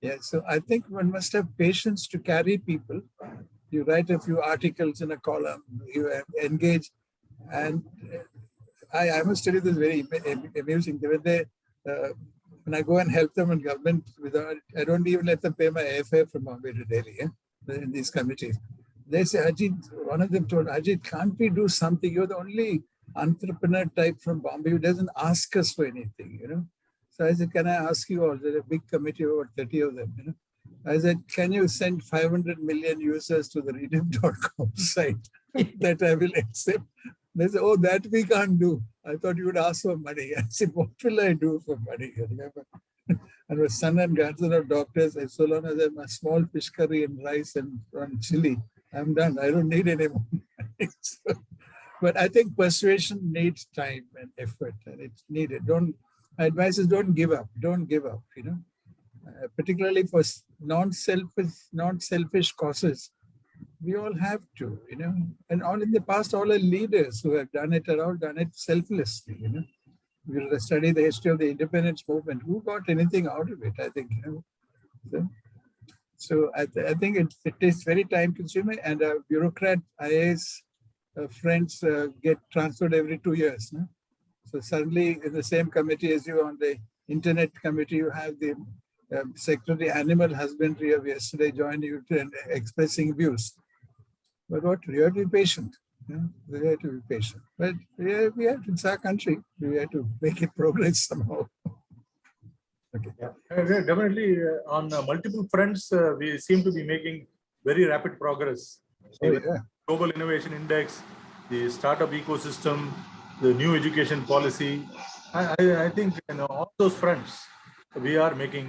Yeah, so I think one must have patience to carry people. You write a few articles in a column, you engage. And I must tell you this very amusing. When I go and help them in government, I don't even let them pay my airfare from Bombay to Delhi in these committees. They say, Ajit, one of them told, Ajit, can't we do something? You're the only entrepreneur type from Bombay who doesn't ask us for anything, So I said, can I ask you all? There's a big committee, over 30 of them, I said, can you send 500 million users to the redeem.com site that I will accept? They said, oh, that we can't do. I thought you would ask for money. I said, what will I do for money? And my son and grandson are doctors. And so long as I have a small fish curry and rice and chili, I'm done. I don't need any more money. But I think persuasion needs time and effort, and it's needed. my advice is don't give up. Don't give up, you know, particularly for non-selfish causes. We all have to, you know, and all in the past, all the leaders who have done it are all done it selflessly, you know. We study the history of the independence movement. Who got anything out of it? I think, you know. So I think it is very time consuming, and bureaucrat IAS friends get transferred every 2 years. No? So suddenly in the same committee as you on the internet committee, you have the Secretary Animal Husbandry of yesterday joining you and expressing views. But what, you have to be patient. You know? We have to be patient. But we have to, it's our country. We have to make it progress somehow. Okay. Yeah, definitely on multiple fronts, we seem to be making very rapid progress. Oh, yeah. Global Innovation Index, the startup ecosystem, the new education policy. I think all those fronts, we are making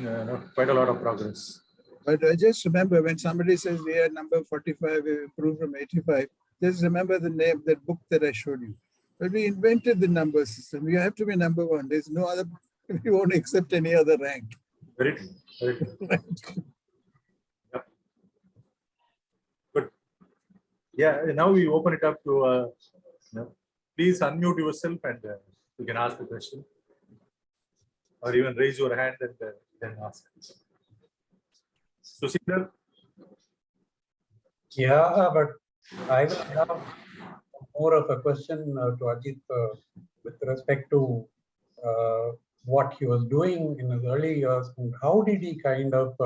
quite a lot of progress. But I just remember when somebody says we are number 45, we improved from 85, just remember the name, that book that I showed you. But we invented the number system. You have to be number one. There's no other, we won't accept any other rank. Very true. Very true. Yep. Good. Yeah, now we open it up to, please unmute yourself and you can ask the question. Or even raise your hand and then ask. Susinder? Yeah, but I will have more of a question to Ajit with respect to what he was doing in his early years and how did he kind of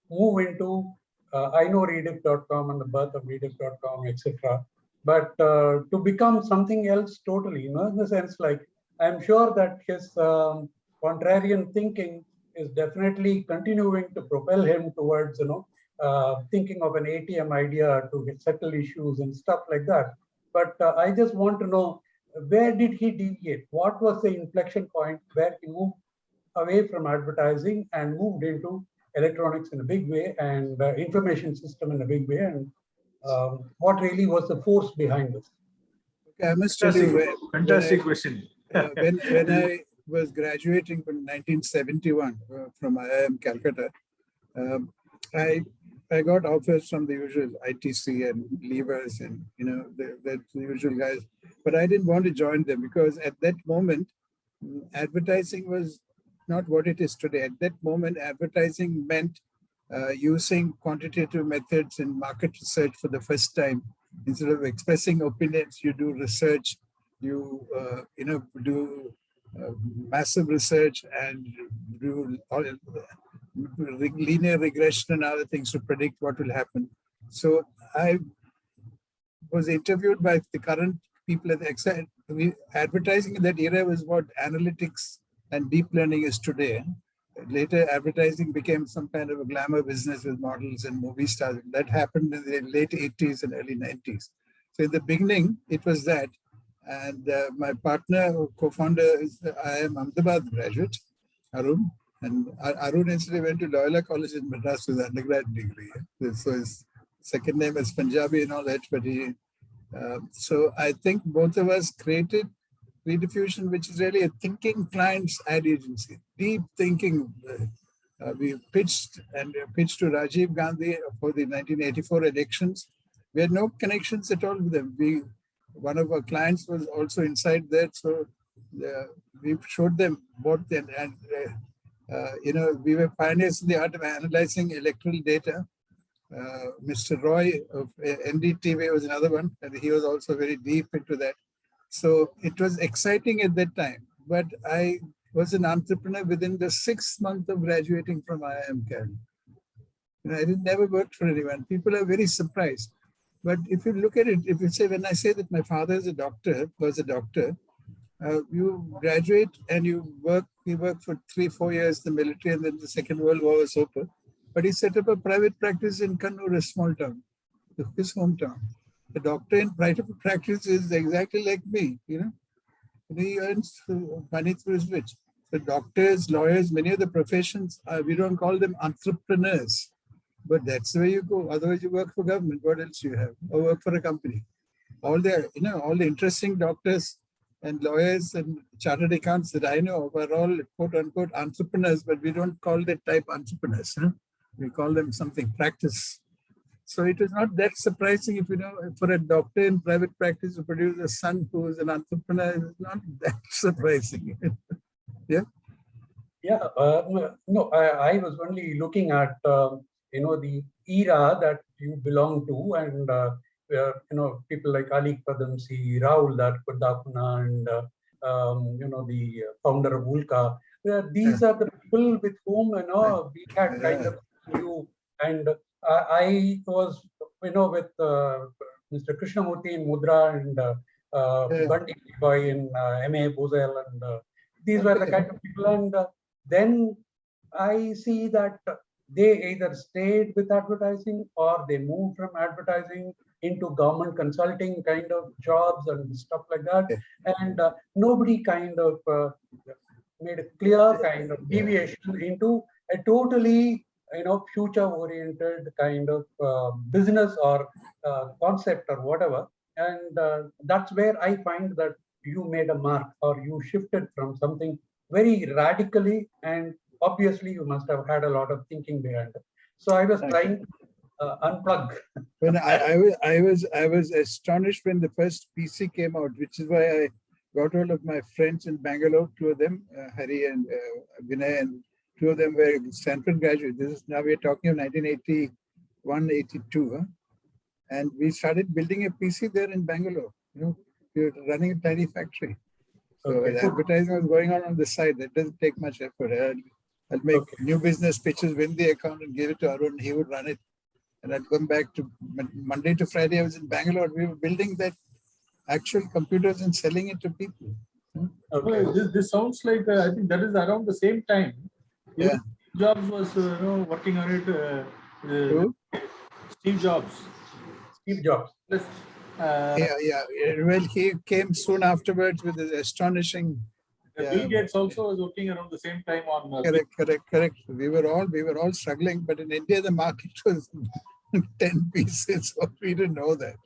move into, I know Rediff.com and the birth of Rediff.com, etc. But to become something else totally, you know, in the sense like, I'm sure that his contrarian thinking is definitely continuing to propel him towards, you know, thinking of an ATM idea to settle issues and stuff like that. But I just want to know, where did he deviate? What was the inflection point where he moved away from advertising and moved into electronics in a big way and information system in a big way? And what really was the force behind this? Okay, I must tell you, Fantastic question. when I was graduating from 1971 from IIM Calcutta, I got offers from the usual ITC and Levers and, you know, the usual guys, but I didn't want to join them because at that moment, advertising was not what it is today. At that moment, advertising meant using quantitative methods in market research for the first time. Instead of expressing opinions, you do research, you do massive research and do all linear regression and other things to predict what will happen. So I was interviewed by the current people at the Excel. Advertising in that era was what analytics and deep learning is today. Later, advertising became some kind of a glamour business with models and movie stars. That happened in the late 80s and early 90s. So in the beginning, it was that. And my partner, co-founder, is I am Ahmedabad graduate, Arun. And Arun incidentally went to Loyola College in Madras with undergrad degree. So his second name is Punjabi and all that. But he, so I think both of us created Rediffusion, which is really a thinking clients ad agency, deep thinking. We pitched to Rajiv Gandhi for the 1984 elections. We had no connections at all with them. One of our clients was also inside that, so we showed them what they and we were pioneers in the art of analyzing electoral data. Mr. Roy of NDTV was another one, and he was also very deep into that. So it was exciting at that time, but I was an entrepreneur within the 6th month of graduating from IIM Cal. I never worked for anyone. People are very surprised. But if you look at it, if you say, when I say that my father is was a doctor, you graduate and you work for 3-4 years in the military, and then the Second World War was over. But he set up a private practice in Kannur, a small town, his hometown. The doctor in private practice is exactly like me, you know. He earns money through his wits. So doctors, lawyers, many of the professions, we don't call them entrepreneurs, but that's the way you go. Otherwise, you work for government. What else you have? Or work for a company. All the interesting doctors and lawyers and chartered accountants that I know are all quote unquote entrepreneurs, but we don't call that type entrepreneurs. Huh? We call them something practice. So it is not that surprising if, you know, for a doctor in private practice to produce a son who is an entrepreneur, it's not that surprising. Yeah. Yeah, no, I was only looking at, the era that you belong to, and, people like Ali Padamsi, Rahul Purdapuna, and, the founder of Vulca. These are the people with whom, we had kind of you. And I was, with Mr. Krishnamurthy in Mudra and Bunty Boy in MA Bozell, and these were the kind of people. And then I see that they either stayed with advertising or they moved from advertising into government consulting kind of jobs and stuff like that. And nobody kind of made a clear kind of deviation into a totally, future-oriented kind of business or concept or whatever. And that's where I find that you made a mark, or you shifted from something very radically, and obviously you must have had a lot of thinking behind it. So I was trying to unplug. When I was astonished when the first PC came out, which is why I got all of my friends in Bangalore, two of them, Hari and Vinay, and two of them were Stanford graduates. This is, now we're talking of 1981, 82. Huh? And we started building a PC there in Bangalore. You know, we were running a tiny factory. So advertising was going on the side. That doesn't take much effort. I'll make new business pitches, win the account, and give it to Arun. He would run it. And I'd come back to Monday to Friday. I was in Bangalore. We were building that actual computers and selling it to people. This sounds like I think that is around the same time. Yeah. Jobs was working on it. Who? Steve Jobs. Steve Jobs. Yeah. Well, he came soon afterwards with his astonishing. Bill Gates also was working around the same time on. Correct. We were all struggling, but in India the market was 10 pieces. So we didn't know that.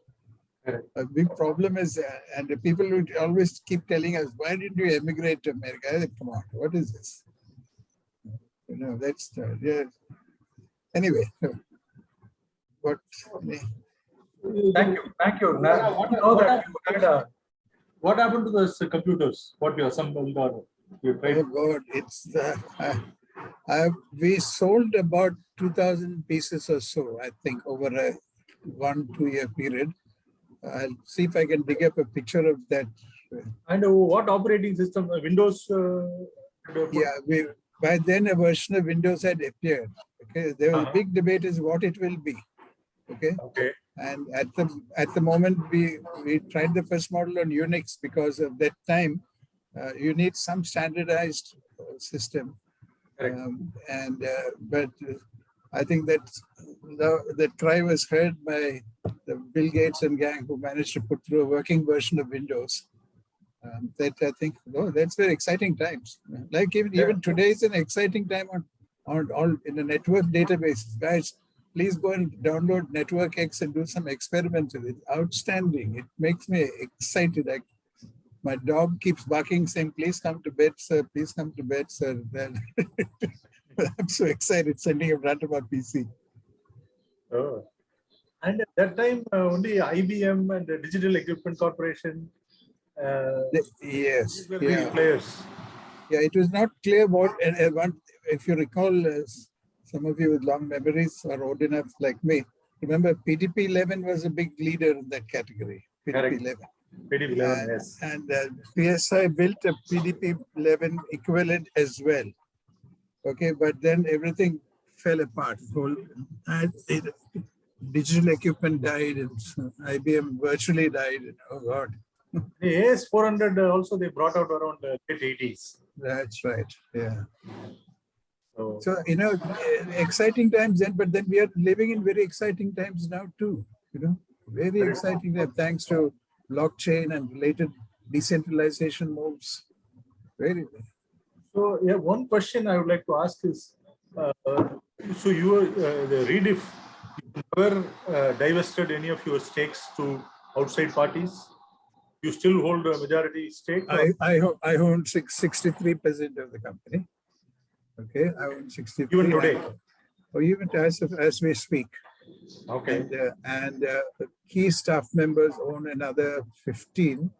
Correct. A big problem is, and the people would always keep telling us, "Why did you emigrate to America?" I said, "Come on, what is this?" You know, that's yeah. Anyway, what? Thank you. What happened to those computers? What you assembled or you tried? Oh God, it's we sold about 2,000 pieces or so, I think, over a 1-2 year period. I'll see if I can dig up a picture of that. And what operating system? Windows? By then a version of Windows had appeared. Okay, there was a big debate as what it will be. Okay. And at the moment we tried the first model on Unix because of that time you need some standardized system. But I think that the cry was heard by the Bill Gates and gang who managed to put through a working version of Windows. That I think, that's very exciting times. Like even today is an exciting time on all in a network database. Guys, please go and download Network X and do some experiments with it. Outstanding. It makes me excited. My dog keeps barking, saying, "Please come to bed, sir. Please come to bed, sir." I'm so excited sending a random on PC. Oh. And at that time, only IBM and the Digital Equipment Corporation. Yes. Were the players. Yeah, it was not clear what, if you recall, some of you with long memories are old enough like me. Remember, PDP-11 was a big leader in that category. PDP-11. PDP-11, yes. And PSI built a PDP-11 equivalent as well. Okay, but then everything fell apart. Digital equipment died, and IBM virtually died. Oh God. The AS400 also they brought out around the late 80s. That's right. Yeah. So exciting times then, but then we are living in very exciting times now too. Very exciting time, thanks to blockchain and related decentralization moves. So yeah, one question I would like to ask is, so you were the Rediff, you never divested any of your stakes to outside parties? you still hold a majority stake? Or- I own 63% of the company. Okay, I own 63. Even today? Or even as we speak. Okay. And the key staff members own another 15.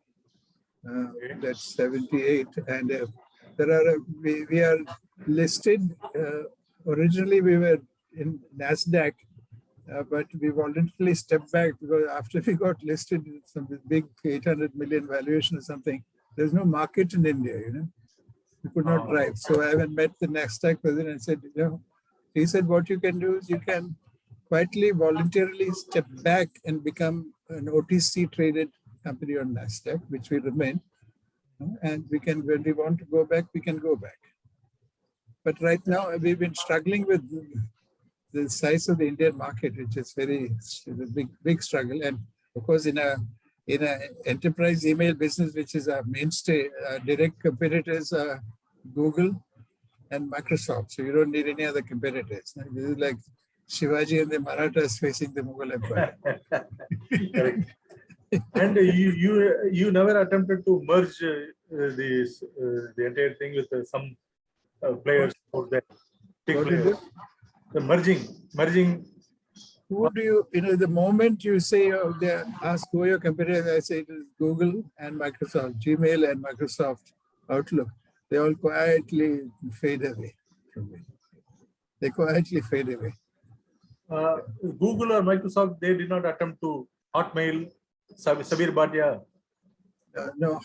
That's 78. And we are listed. Originally, we were in NASDAQ, but we voluntarily stepped back because after we got listed in some big 800 million valuation or something, there's no market in India, you know. We could not drive. So I went met the NASDAQ president and said, you know, he said, what you can do is you can quietly, voluntarily step back and become an OTC traded company on NASDAQ, which we remain. And we can, when we want to go back, we can go back. But right now, we've been struggling with the size of the Indian market, which is a big struggle. And of course, in a enterprise email business, which is a mainstay, direct competitors are Google and Microsoft. So you don't need any other competitors. This is like Shivaji and the Marathas facing the Mughal Empire. Correct. And you never attempted to merge the entire thing with some players out there. Big What do you players. do? The merging. Who do you know, the moment you say, they ask who are your competitors, I say it is Google and Microsoft, Gmail and Microsoft Outlook. They all quietly fade away from me. They quietly fade away. Google or Microsoft, they did not attempt to Hotmail, Sabir Bhatia. No,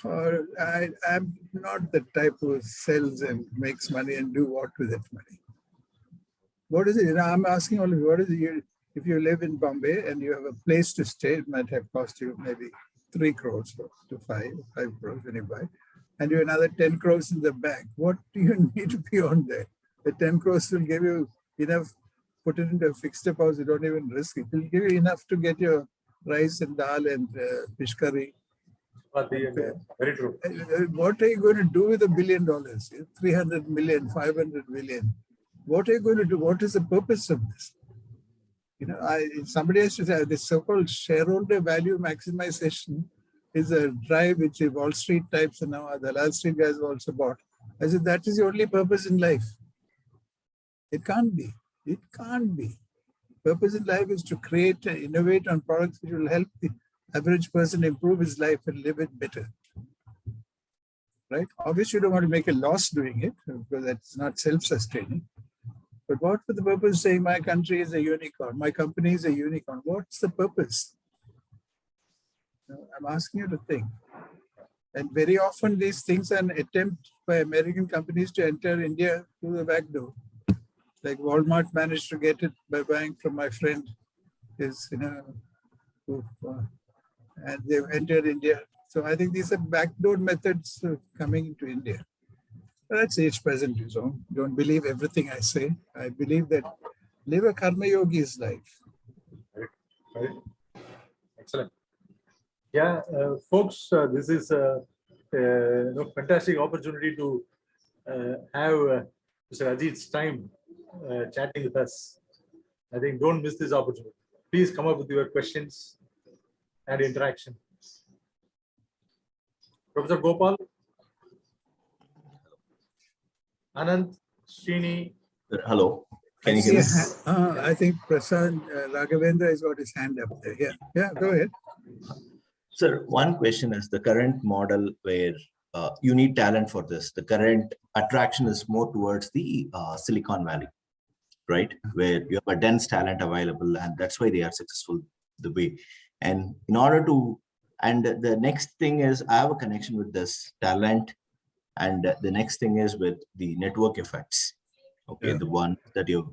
I'm not the type who sells and makes money and do what with that money. What is it? You know, I'm asking all of you, what is it? If you live in Bombay and you have a place to stay, it might have cost you maybe 3 crores to 5 crores when you buy, and you have another 10 crores in the bank. What do you need beyond that? The 10 crores will give you enough, put it into a fixed deposit, don't even risk it. It will give you enough to get your rice and dal and fish curry. Very true. What are you going to do with $1 billion? 300 million, 500 million. What are you going to do? What is the purpose of this? You know, somebody has to say this so-called shareholder value maximization is a drive which the Wall Street types and now the Wall Street guys have also bought. I said, that is the only purpose in life. It can't be. It can't be. Purpose in life is to create and innovate on products which will help the average person improve his life and live it better. Right? Obviously, you don't want to make a loss doing it because that's not self-sustaining. But what for the purpose of saying my country is a unicorn, my company is a unicorn? What's the purpose? I'm asking you to think. And very often these things are an attempt by American companies to enter India through the back door. Like Walmart managed to get it by buying from my friend, and they've entered India. So I think these are backdoor methods coming into India. That's each present his own. Don't believe everything I say. I believe that live a karma yogi's life. Right. Excellent. Yeah, folks, this is a fantastic opportunity to have Mr. Ajit's time chatting with us. I think don't miss this opportunity. Please come up with your questions and interaction. Professor Gopal, Anand, Srini. Hello. Can you hear me? I think Prasad Raghavendra has got his hand up there. Yeah, go ahead. Sir, one question is the current model where you need talent for this. The current attraction is more towards the Silicon Valley, right? Where you have a dense talent available and that's why they are successful the way. And in order to, and the next thing is I have a connection with this talent. And the next thing is with the network effects. Okay, the one that you've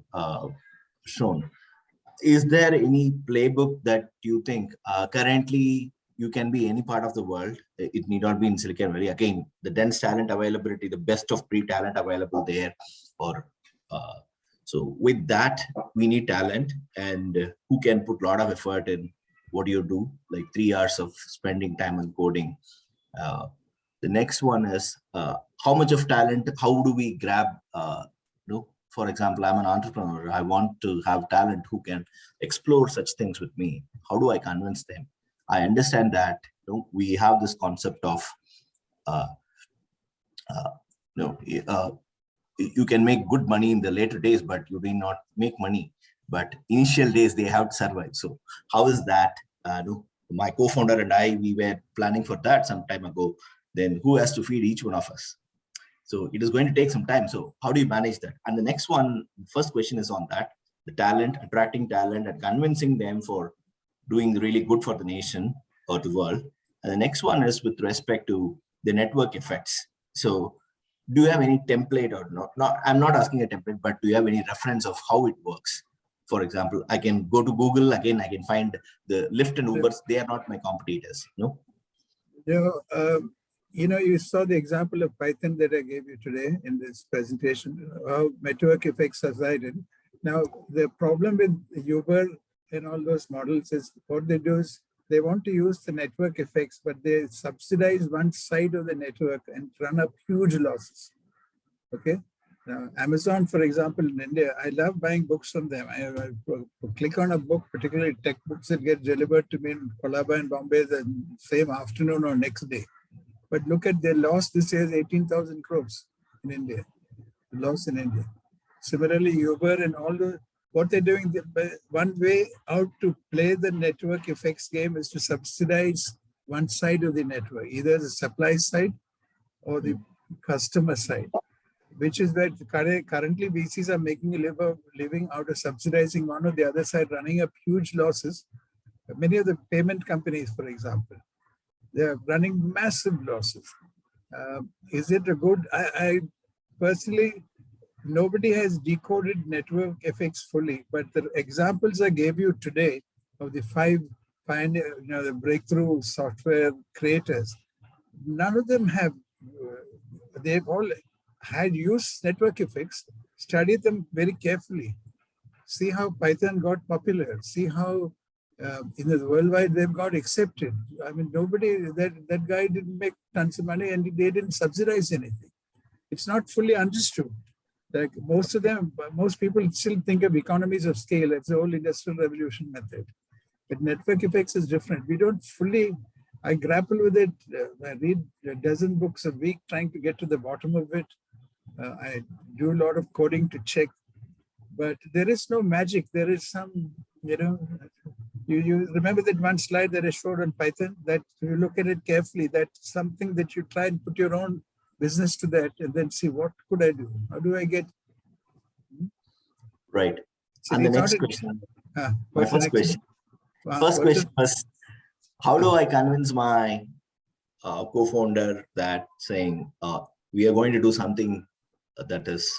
shown. Is there any playbook that you think currently you can be any part of the world? It need not be in Silicon Valley. Again, the dense talent availability, the best of breed talent available there. Or so with that, we need talent and who can put a lot of effort in what you do, like 3 hours of spending time on coding. The next one is how much of talent, how do we grab, for example, I'm an entrepreneur. I want to have talent who can explore such things with me. How do I convince them? I understand that we have this concept of you can make good money in the later days, but you may not make money. But initial days they have to survive. So how is that? My co-founder and I, we were planning for that some time ago. Then who has to feed each one of us? So it is going to take some time. So how do you manage that? And the next one, first question is on that: the talent, attracting talent, and convincing them for doing really good for the nation or the world. And the next one is with respect to the network effects. So do you have any template or not? I'm not asking a template, but do you have any reference of how it works? For example, I can go to Google again. I can find the Lyft and Ubers. They are not my competitors. No. You saw the example of Python that I gave you today in this presentation, how network effects are cited. Now, the problem with Uber and all those models is what they do is they want to use the network effects, but they subsidize one side of the network and run up huge losses. Okay. Now, Amazon, for example, in India, I love buying books from them. I click on a book, particularly tech books that get delivered to me in Colaba and Bombay the same afternoon or next day. But look at their loss this year is 18,000 crores in India. The loss in India. Similarly, Uber and all the what they're doing, one way out to play the network effects game is to subsidize one side of the network, either the supply side or the customer side, which is where currently VCs are making a living out of subsidizing one or the other side, running up huge losses. Many of the payment companies, for example, they're running massive losses. Is it a good? I personally, nobody has decoded network effects fully, but the examples I gave you today of the five pioneer, the breakthrough software creators, none of them have, they've all had used network effects, studied them very carefully, see how Python got popular, see how in the worldwide they've got accepted. I mean, that guy didn't make tons of money and they didn't subsidize anything. It's not fully understood. Like most people still think of economies of scale. It's the old industrial revolution method. But network effects is different. We don't fully, I grapple with it. I read a dozen books a week trying to get to the bottom of it. I do a lot of coding to check, but there is no magic. There is some, you remember that one slide that I showed on Python, that you look at it carefully, that's something that you try and put your own business to that and then see what could I do? How do I get? Right. So and the next question, my first question. First question was, how do I convince my co-founder that saying we are going to do something that is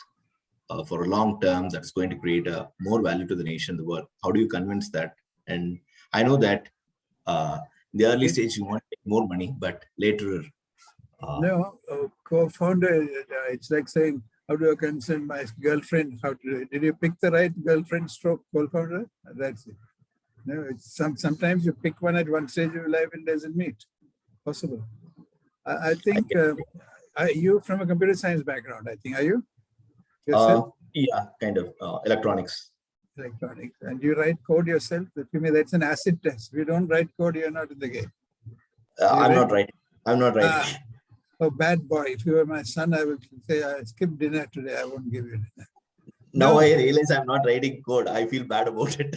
for a long term, that's going to create a more value to the nation, the world? How do you convince that? And I know that in the early stage you want to make more money, but later. No, co-founder, it's like saying, how do I convince my girlfriend? Did you pick the right girlfriend stroke co-founder? That's it. No, it's sometimes you pick one at one stage of your life and doesn't meet. Possible. I think you from a computer science background, I think, are you? Yeah, kind of electronics. Electronics. And you write code yourself? That's an acid test. If you don't write code, you're not in the game. I'm not writing. I'm not writing. Oh, bad boy. If you were my son, I would say, I skipped dinner today. I won't give you dinner. Now I realize I'm not writing code. I feel bad about it.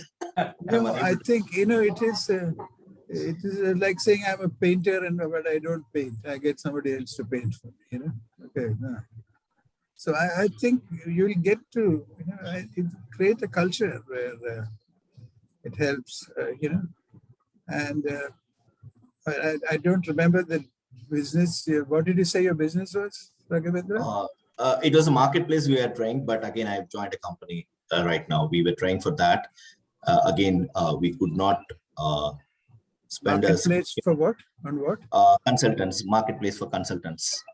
No, I think, it is like saying I'm a painter but I don't paint. I get somebody else to paint for me, Okay. No. So I think you'll get to, create a culture where it helps, and I don't remember the business. What did you say your business was, Raghavendra? It was a marketplace we were trying, but again, I've joined a company right now. We were trying for that. We could not spend marketplace for what? On what? Consultants, marketplace for consultants.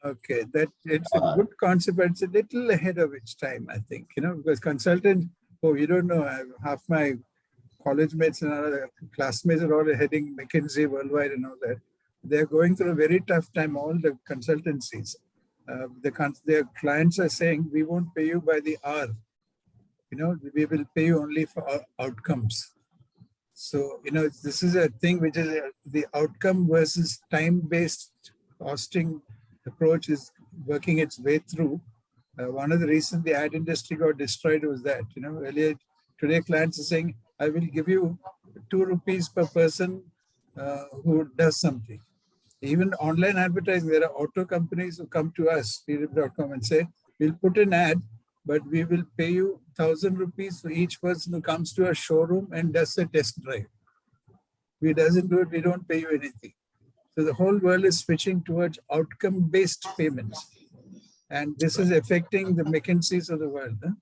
Okay, it's a good concept, but it's a little ahead of its time, I think, because consultant, you don't know, half my college mates and other classmates are all heading McKinsey worldwide and all that. They're going through a very tough time, all the consultancies. Their clients are saying, we won't pay you by the hour. We will pay you only for outcomes. So, this is a thing which is the outcome versus time-based costing approach is working its way through. One of the reasons the ad industry got destroyed was that, earlier, today clients are saying, I will give you 2 rupees per person who does something. Even online advertising, there are auto companies who come to us, freedom.com, and say, we'll put an ad, but we will pay you 1,000 rupees for each person who comes to our showroom and does a test drive. If he doesn't do it, we don't pay you anything. So the whole world is switching towards outcome-based payments. And this is affecting the McKinseys of the world. Huh?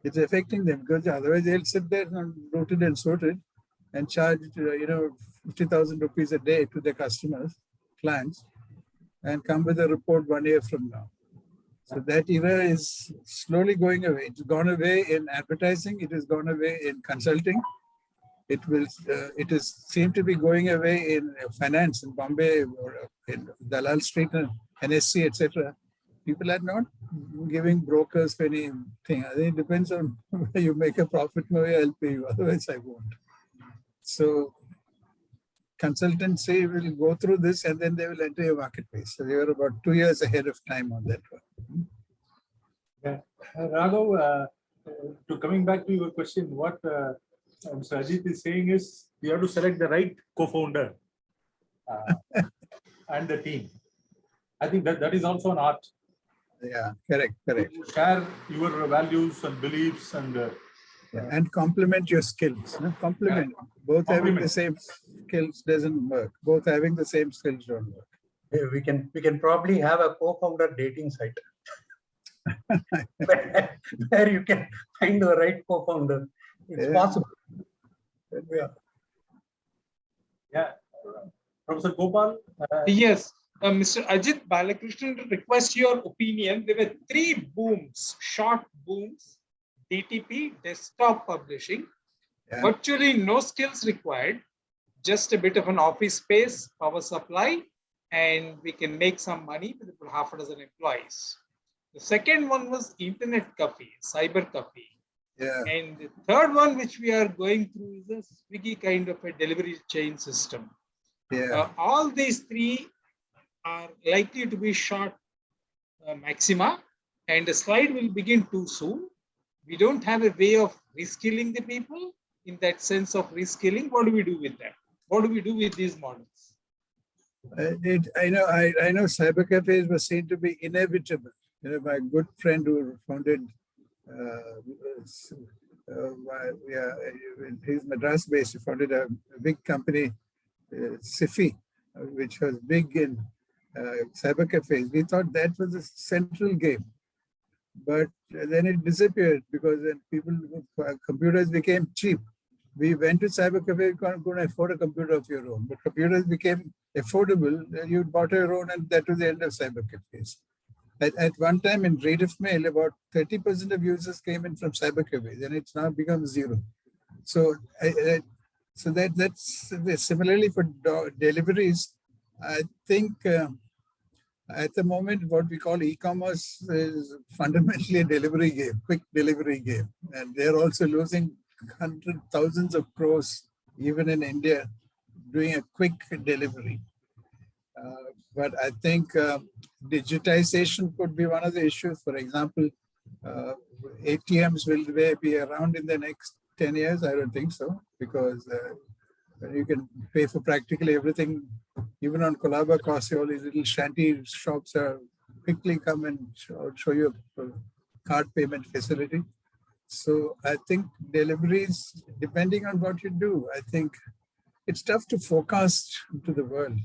It's affecting them because otherwise they'll sit there and rooted and sorted and charge, 50,000 rupees a day to their customers, clients, and come with a report 1 year from now. So that era is slowly going away. It's gone away in advertising. It has gone away in consulting. It is seem to be going away in finance in Bombay or in Dalal Street and NSC, etc. People are not giving brokers for anything. I think it depends on whether you make a profit, maybe I'll pay you. Otherwise, I won't. So consultants say will go through this and then they will enter your marketplace. So they are about 2 years ahead of time on that one. Yeah. Raghav, to coming back to your question, what Mr. Ajit is saying is you have to select the right co-founder and the team. I think that is also an art. Yeah, correct. You share your values and beliefs And complement your skills. No? Complement. Both having the same skills doesn't work. Both having the same skills don't work. Yeah, we can probably have a co-founder dating site where you can find the right co-founder. It's possible. Yeah. Professor Gopal? Yes. Mr. Ajit Balakrishnan, request your opinion. There were 3 booms, short booms, DTP, desktop publishing, virtually no skills required, just a bit of an office space, power supply, and we can make some money with about half a dozen employees. The second one was internet cafe, cyber cafe. Yeah. And the third one, which we are going through, is a Swiggy kind of a delivery chain system. Yeah. All these 3 are likely to be short maxima, and the slide will begin too soon. We don't have a way of reskilling the people in that sense of reskilling. What do we do with that? What do we do with these models? I know cyber cafes were seen to be inevitable. My good friend who founded, he's Madras based, he founded a big company, SIFI, which was big in cyber cafes. We thought that was a central game, but then it disappeared because then computers became cheap. We went to cyber cafe, you couldn't afford a computer of your own, but computers became affordable. You bought your own, and that was the end of cyber cafes. At one time in rate of mail, about 30% of users came in from cyber cafes, and it's now become 0. So, that's similarly for deliveries. I think at the moment, what we call e-commerce is fundamentally a delivery game, quick delivery game, and they're also losing thousands of crores, even in India, doing a quick delivery. But I think digitization could be one of the issues. For example, ATMs will they be around in the next 10 years? I don't think so, because you can pay for practically everything. Even on Colaba Causeway, all these little shanty shops are quickly come and show you a card payment facility. So I think deliveries, depending on what you do, I think it's tough to forecast to the world.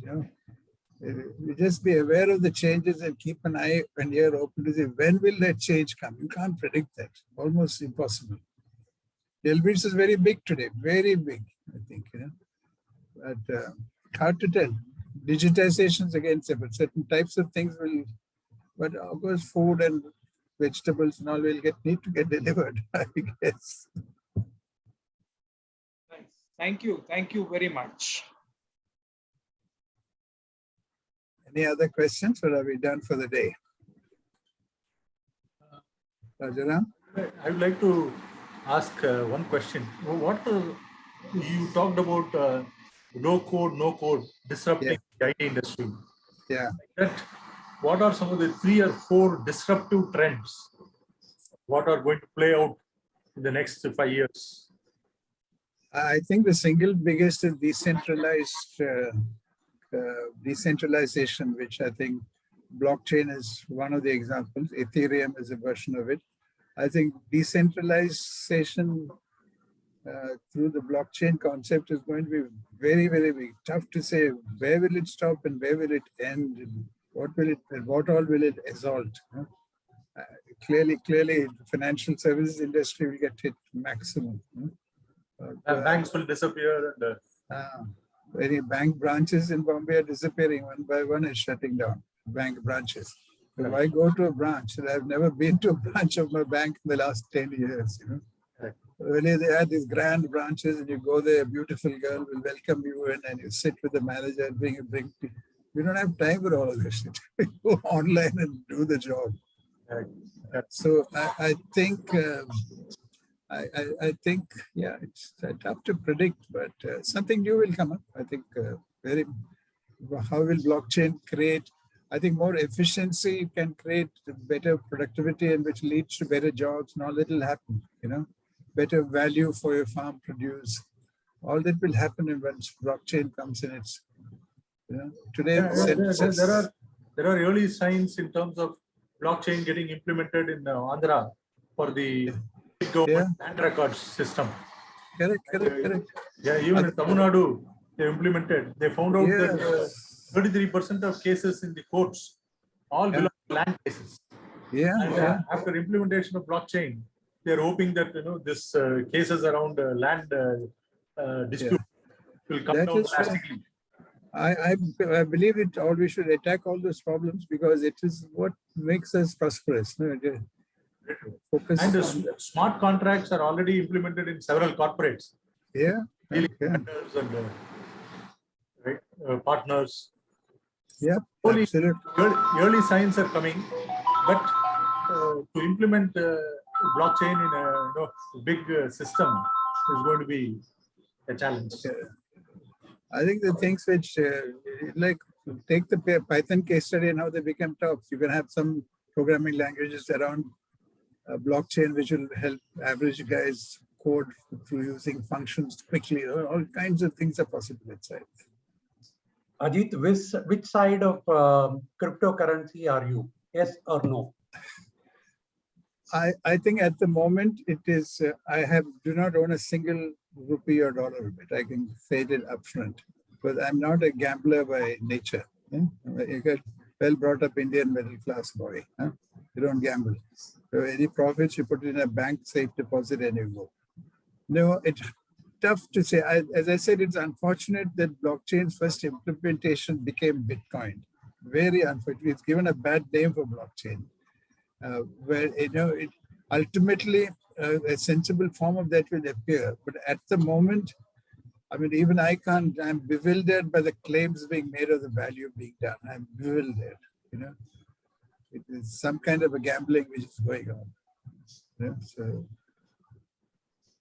You just be aware of the changes and keep an eye and ear open to see when will that change come. You can't predict that. Almost impossible. Deliveries is very big today, very big, I think. But hard to tell. Digitizations again, certain types of things will, but of course, food and vegetables and all will need to get delivered, I guess. Thank you. Thank you very much. Any other questions, or are we done for the day? Rajaram? I would like to ask one question. What you talked about no code disrupting the IT industry. Yeah. That, what are some of the 3 or 4 disruptive trends? What are going to play out in the next 5 years? I think the single biggest is decentralization, which I think blockchain is one of the examples. Ethereum is a version of it. I think decentralization through the blockchain concept is going to be very, very big. Tough to say where will it stop and where will it end, and what all will it exalt. Clearly, the financial services industry will get hit maximum. Banks will disappear. Any bank branches in Bombay are disappearing one by one and shutting down bank branches. If I go to a branch, and I've never been to a branch of my bank in the last 10 years, Earlier they had these grand branches and you go there, a beautiful girl will welcome you in and you sit with the manager and bring tea. We don't have time for all of this shit. We go online and do the job. So I think, yeah, it's tough to predict, but something new will come up. I think how will blockchain create? I think more efficiency can create better productivity, and which leads to better jobs, and all that will happen. Better value for your farm produce. All that will happen once blockchain comes in. It's today. There are early signs in terms of blockchain getting implemented in Andhra for the government land records system. Correct. Yeah, even in Tamil Nadu, they implemented. They found out that 33% of cases in the courts all belong to land cases. After implementation of blockchain, they are hoping that this cases around land dispute will come down drastically. I believe it. All we should attack all those problems because it is what makes us prosperous. Focus. And the smart contracts are already implemented in several corporates. Dealing vendors and partners. Early signs are coming, but to implement blockchain in a big system is going to be a challenge. I think the things which like take the Python case study and how they become top. You can have some programming languages around blockchain which will help average guys code through using functions quickly. All kinds of things are possible inside. Ajit, which side of cryptocurrency are you? Yes or no? I think at the moment it is, do not own a single rupee or dollar of it. I can say it upfront, but I'm not a gambler by nature. You got well brought up Indian middle class boy. You don't gamble. So any profits you put in a bank, safe deposit, and you go. No, it's tough to say. As I said, it's unfortunate that blockchain's first implementation became Bitcoin. Very unfortunate. It's given a bad name for blockchain. Where it ultimately a sensible form of that will appear, but at the moment, I mean, even I can't. I'm bewildered by the claims being made of the value being done. I'm bewildered. It is some kind of a gambling which is going on. So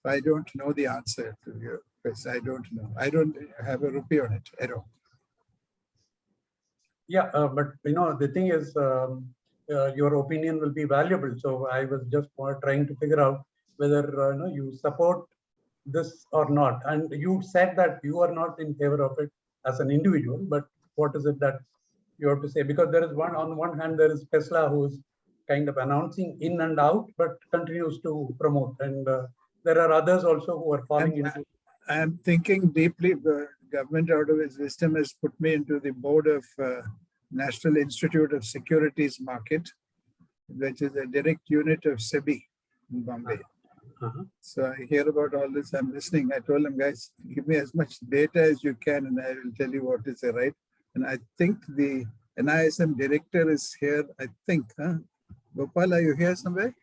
I don't know the answer to your question. I don't know. I don't have a rupee on it. I don't. Yeah, but the thing is. Your opinion will be valuable. So I was just trying to figure out whether you support this or not. And you said that you are not in favor of it as an individual, but what is it that you have to say? Because there is on one hand, there is Tesla who's kind of announcing in and out, but continues to promote. And there are others also who are falling into. I'm thinking deeply. The government, out of its wisdom, has put me into the board of National Institute of Securities Market, which is a direct unit of SEBI in Bombay. So I hear about all this. I'm listening. I told them, guys, give me as much data as you can, and I will tell you what is right. And I think the NISM director is here. I think, Gopal, are you here somewhere?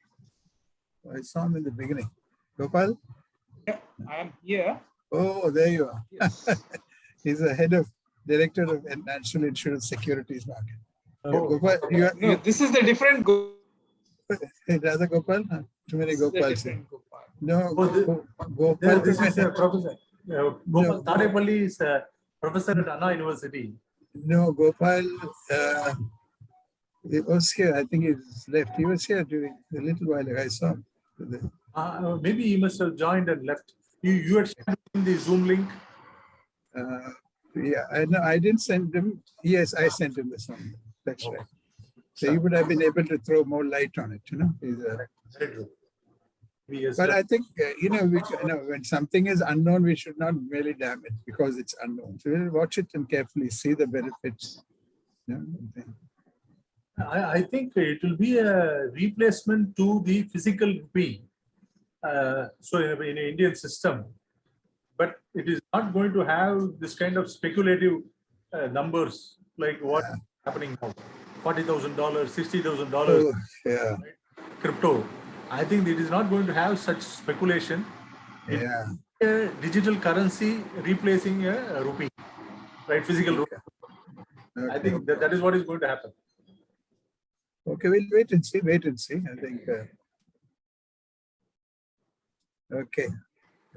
I saw him in the beginning. Gopal? Yeah, I am here. Oh, there you are. Yes. He's the head of director of National Institute of Securities Market. Gopal, No, this is the different Rather Gopal? Too many Gopals. Gopal. No, This is Professor. Gopal Tadepalli is a professor at Anna University. No, Gopal, he was here. I think he's left. He was here during a little while ago. I saw him. Maybe he must have joined and left. You had sent the Zoom link. Yeah, I know. I didn't send him. Yes, I sent him the song. That's right. So he would have been able to throw more light on it, you know. Very true. Yes, But I think, when something is unknown, we should not merely damn it because it's unknown. So we'll watch it and carefully see the benefits. You know, I think it will be a replacement to the physical rupee. So in an Indian system, but it is not going to have this kind of speculative numbers like what's happening now. $40,000, $60,000 oh, yeah, crypto. I think it is not going to have such speculation. It yeah. a digital currency replacing a rupee, right? Physical rupee. I Okay. think that is what is going to happen. Okay, we'll wait and see. Wait and see. I think. Okay.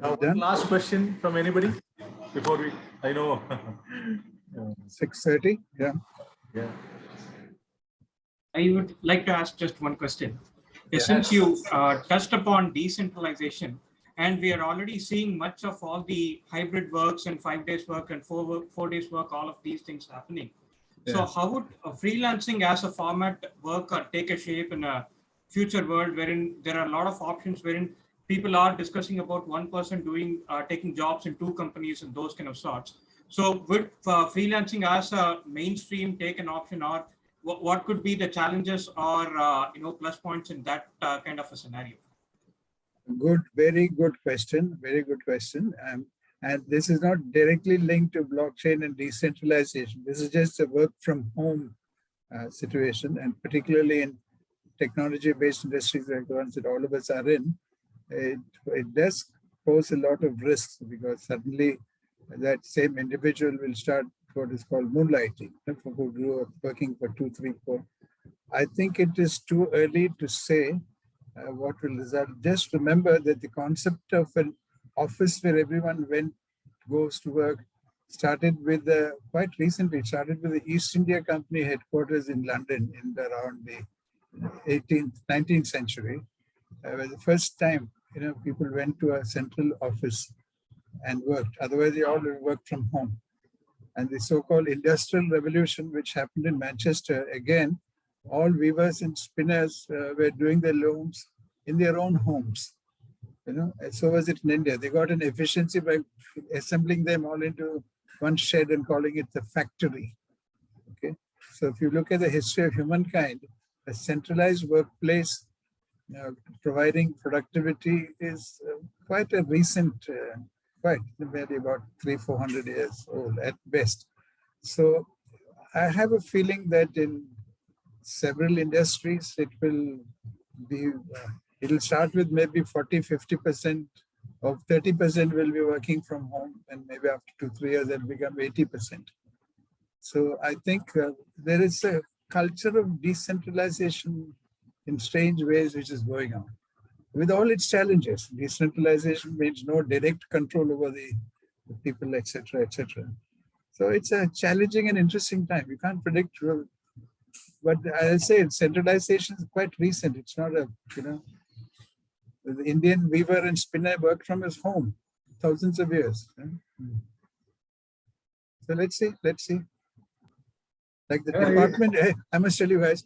Now, Done? one last question from anybody before we. I know. 6:30. Yeah. Yeah. I would like to ask just one question. Yes. Since you touched upon decentralization, and we are already seeing much of all the hybrid works and 5 days work and 4 days work, all of these things happening. So Yeah. how would freelancing as a format work or take a shape in a future world wherein there are a lot of options wherein people are discussing about one person doing taking jobs in 2 companies and those kind of sorts. So would freelancing as a mainstream take an option, or what could be the challenges or plus points in that kind of a scenario? Good, very good question. Very good question. And this is not directly linked to blockchain and decentralization. This is just a work from home situation, and particularly in technology-based industries like the ones that all of us are in, it does pose a lot of risks because suddenly that same individual will start what is called moonlighting, for who grew up working for 2, 3, 4. I think it is too early to say what will result. Just remember that the concept of an office where everyone goes to work started with quite recently. It started with the East India Company headquarters in London in around the 19th century. Where the first time people went to a central office and worked. Otherwise, they all worked from home. And the so-called Industrial Revolution, which happened in Manchester, again, all weavers and spinners were doing their looms in their own homes. And so was it in India. They got an efficiency by assembling them all into one shed and calling it the factory. Okay, so if you look at the history of humankind, a centralized workplace providing productivity is quite a recent, maybe about 300-400 years old at best. So I have a feeling that in several industries, it'll start with maybe 40-50%, or 30% will be working from home, and maybe after 2-3 years, it'll become 80%. So I think there is a culture of decentralization in strange ways which is going on. With all its challenges, decentralization means no direct control over the people, etc., etc. So it's a challenging and interesting time. You can't predict, but I say centralization is quite recent. It's not the Indian weaver and spinner worked from his home thousands of years. So let's see. Like the department, I must tell you guys,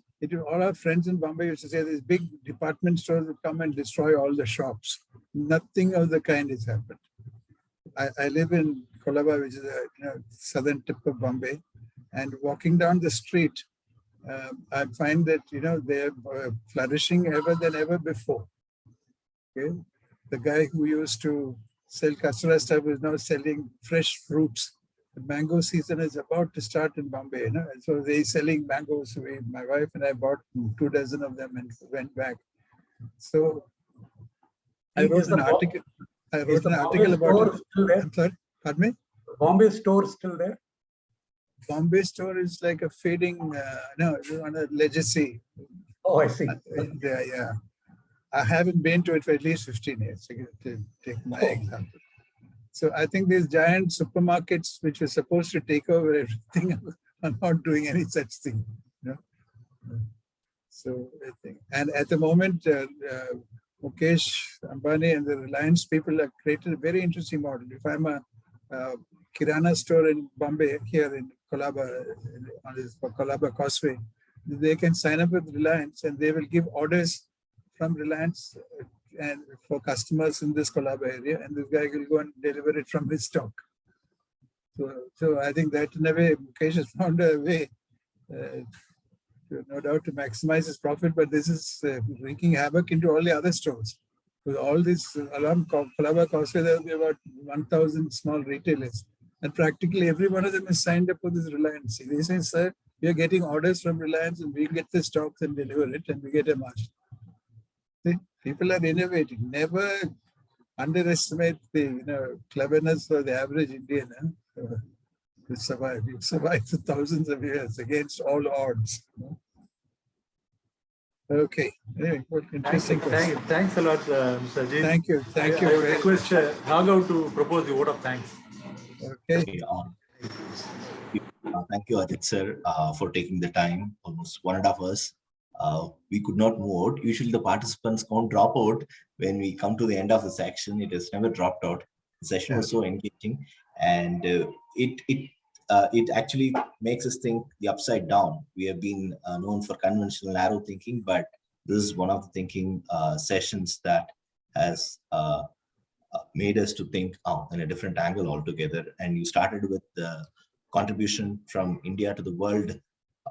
all our friends in Bombay used to say these big department stores would come and destroy all the shops. Nothing of the kind has happened. I live in Colaba, which is a southern tip of Bombay, and walking down the street, I find that they're flourishing than ever before. Okay, the guy who used to sell kasura stuff is now selling fresh fruits. The mango season is about to start in Bombay, and so they're selling mangoes. My wife and I bought 2 dozen of them and went back. So I wrote an article. About it. I'm sorry, pardon me? Bombay store still there? Bombay store is like a fading, on a legacy. Oh, I see. Yeah. I haven't been to it for at least 15 years, to take my example. So I think these giant supermarkets, which were supposed to take over everything, are not doing any such thing. You know? So I think, and at the moment, Mukesh Ambani and the Reliance people have created a very interesting model. If I'm a Kirana store in Bombay, here in Colaba, on this Colaba Causeway, they can sign up with Reliance and they will give orders from Reliance and for customers in this Colaba area, and this guy will go and deliver it from his stock. So I think that in a way, Mukesh has found a way, no doubt, to maximize his profit, but this is wreaking havoc into all the other stores. With all this along Colaba Causeway, there will be about 1,000 small retailers, and practically every one of them is signed up for this Reliance. They say, sir, we are getting orders from Reliance and we get the stocks and deliver it and we get a margin. See, people are innovating. Never underestimate the cleverness of the average Indian. To survive. You survive for thousands of years against all odds. Okay. Anyway, what interesting question. Thanks a lot, Mr. Ajit. Thank you. Thank you. I would request Raghav to propose the vote of thanks. Okay. Thank you, Ajit sir, for taking the time, almost 1.5 hours. We could not move out. Usually the participants can't drop out when we come to the end of the section. It has never dropped out. The session was so engaging, and it actually makes us think the upside down. We have been known for conventional narrow thinking, but this is one of the thinking sessions that has made us to think in a different angle altogether. And you started with the contribution from India to the world,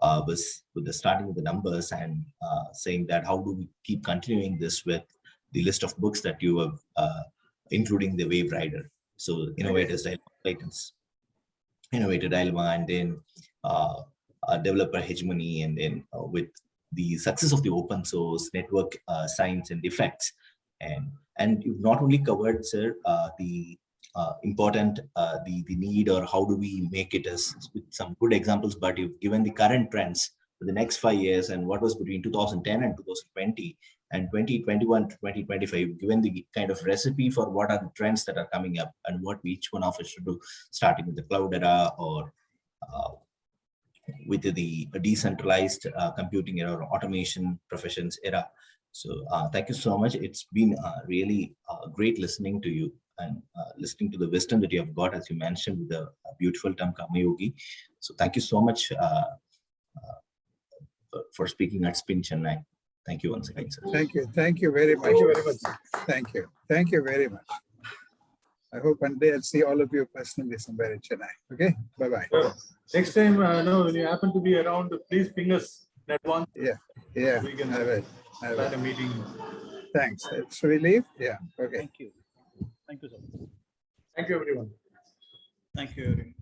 was with the starting with the numbers and saying that how do we keep continuing this with the list of books that you have, including the Wave Rider. So innovators, patents, innovator dilemma, and then developer hegemony, and then with the success of the open source network science and effects. And you've not only covered, sir, the important the need, or how do we make it, as with some good examples, but you've given the current trends for the next 5 years and what was between 2010 and 2020 and 2021 to 2025, given the kind of recipe for what are the trends that are coming up and what each one of us should do, starting with the cloud era or with the decentralized computing era or automation professions era. So thank you so much. It's been really great listening to you and listening to the wisdom that you have got, as you mentioned, with the beautiful term Karma Yogi. So thank you so much for speaking at Spin Chennai. Thank you once again, sir. Thank you. Thank you very much. Thank you very much. Thank you. Thank you very much. I hope one day I'll see all of you personally somewhere in Chennai. Okay. Bye-bye. Next time, when you happen to be around, please ping us in advance. Yeah. We can I will. plan a meeting. Thanks. Should we leave? Yeah. Okay. Thank you. Thank you so much. Thank you, everyone. Thank you.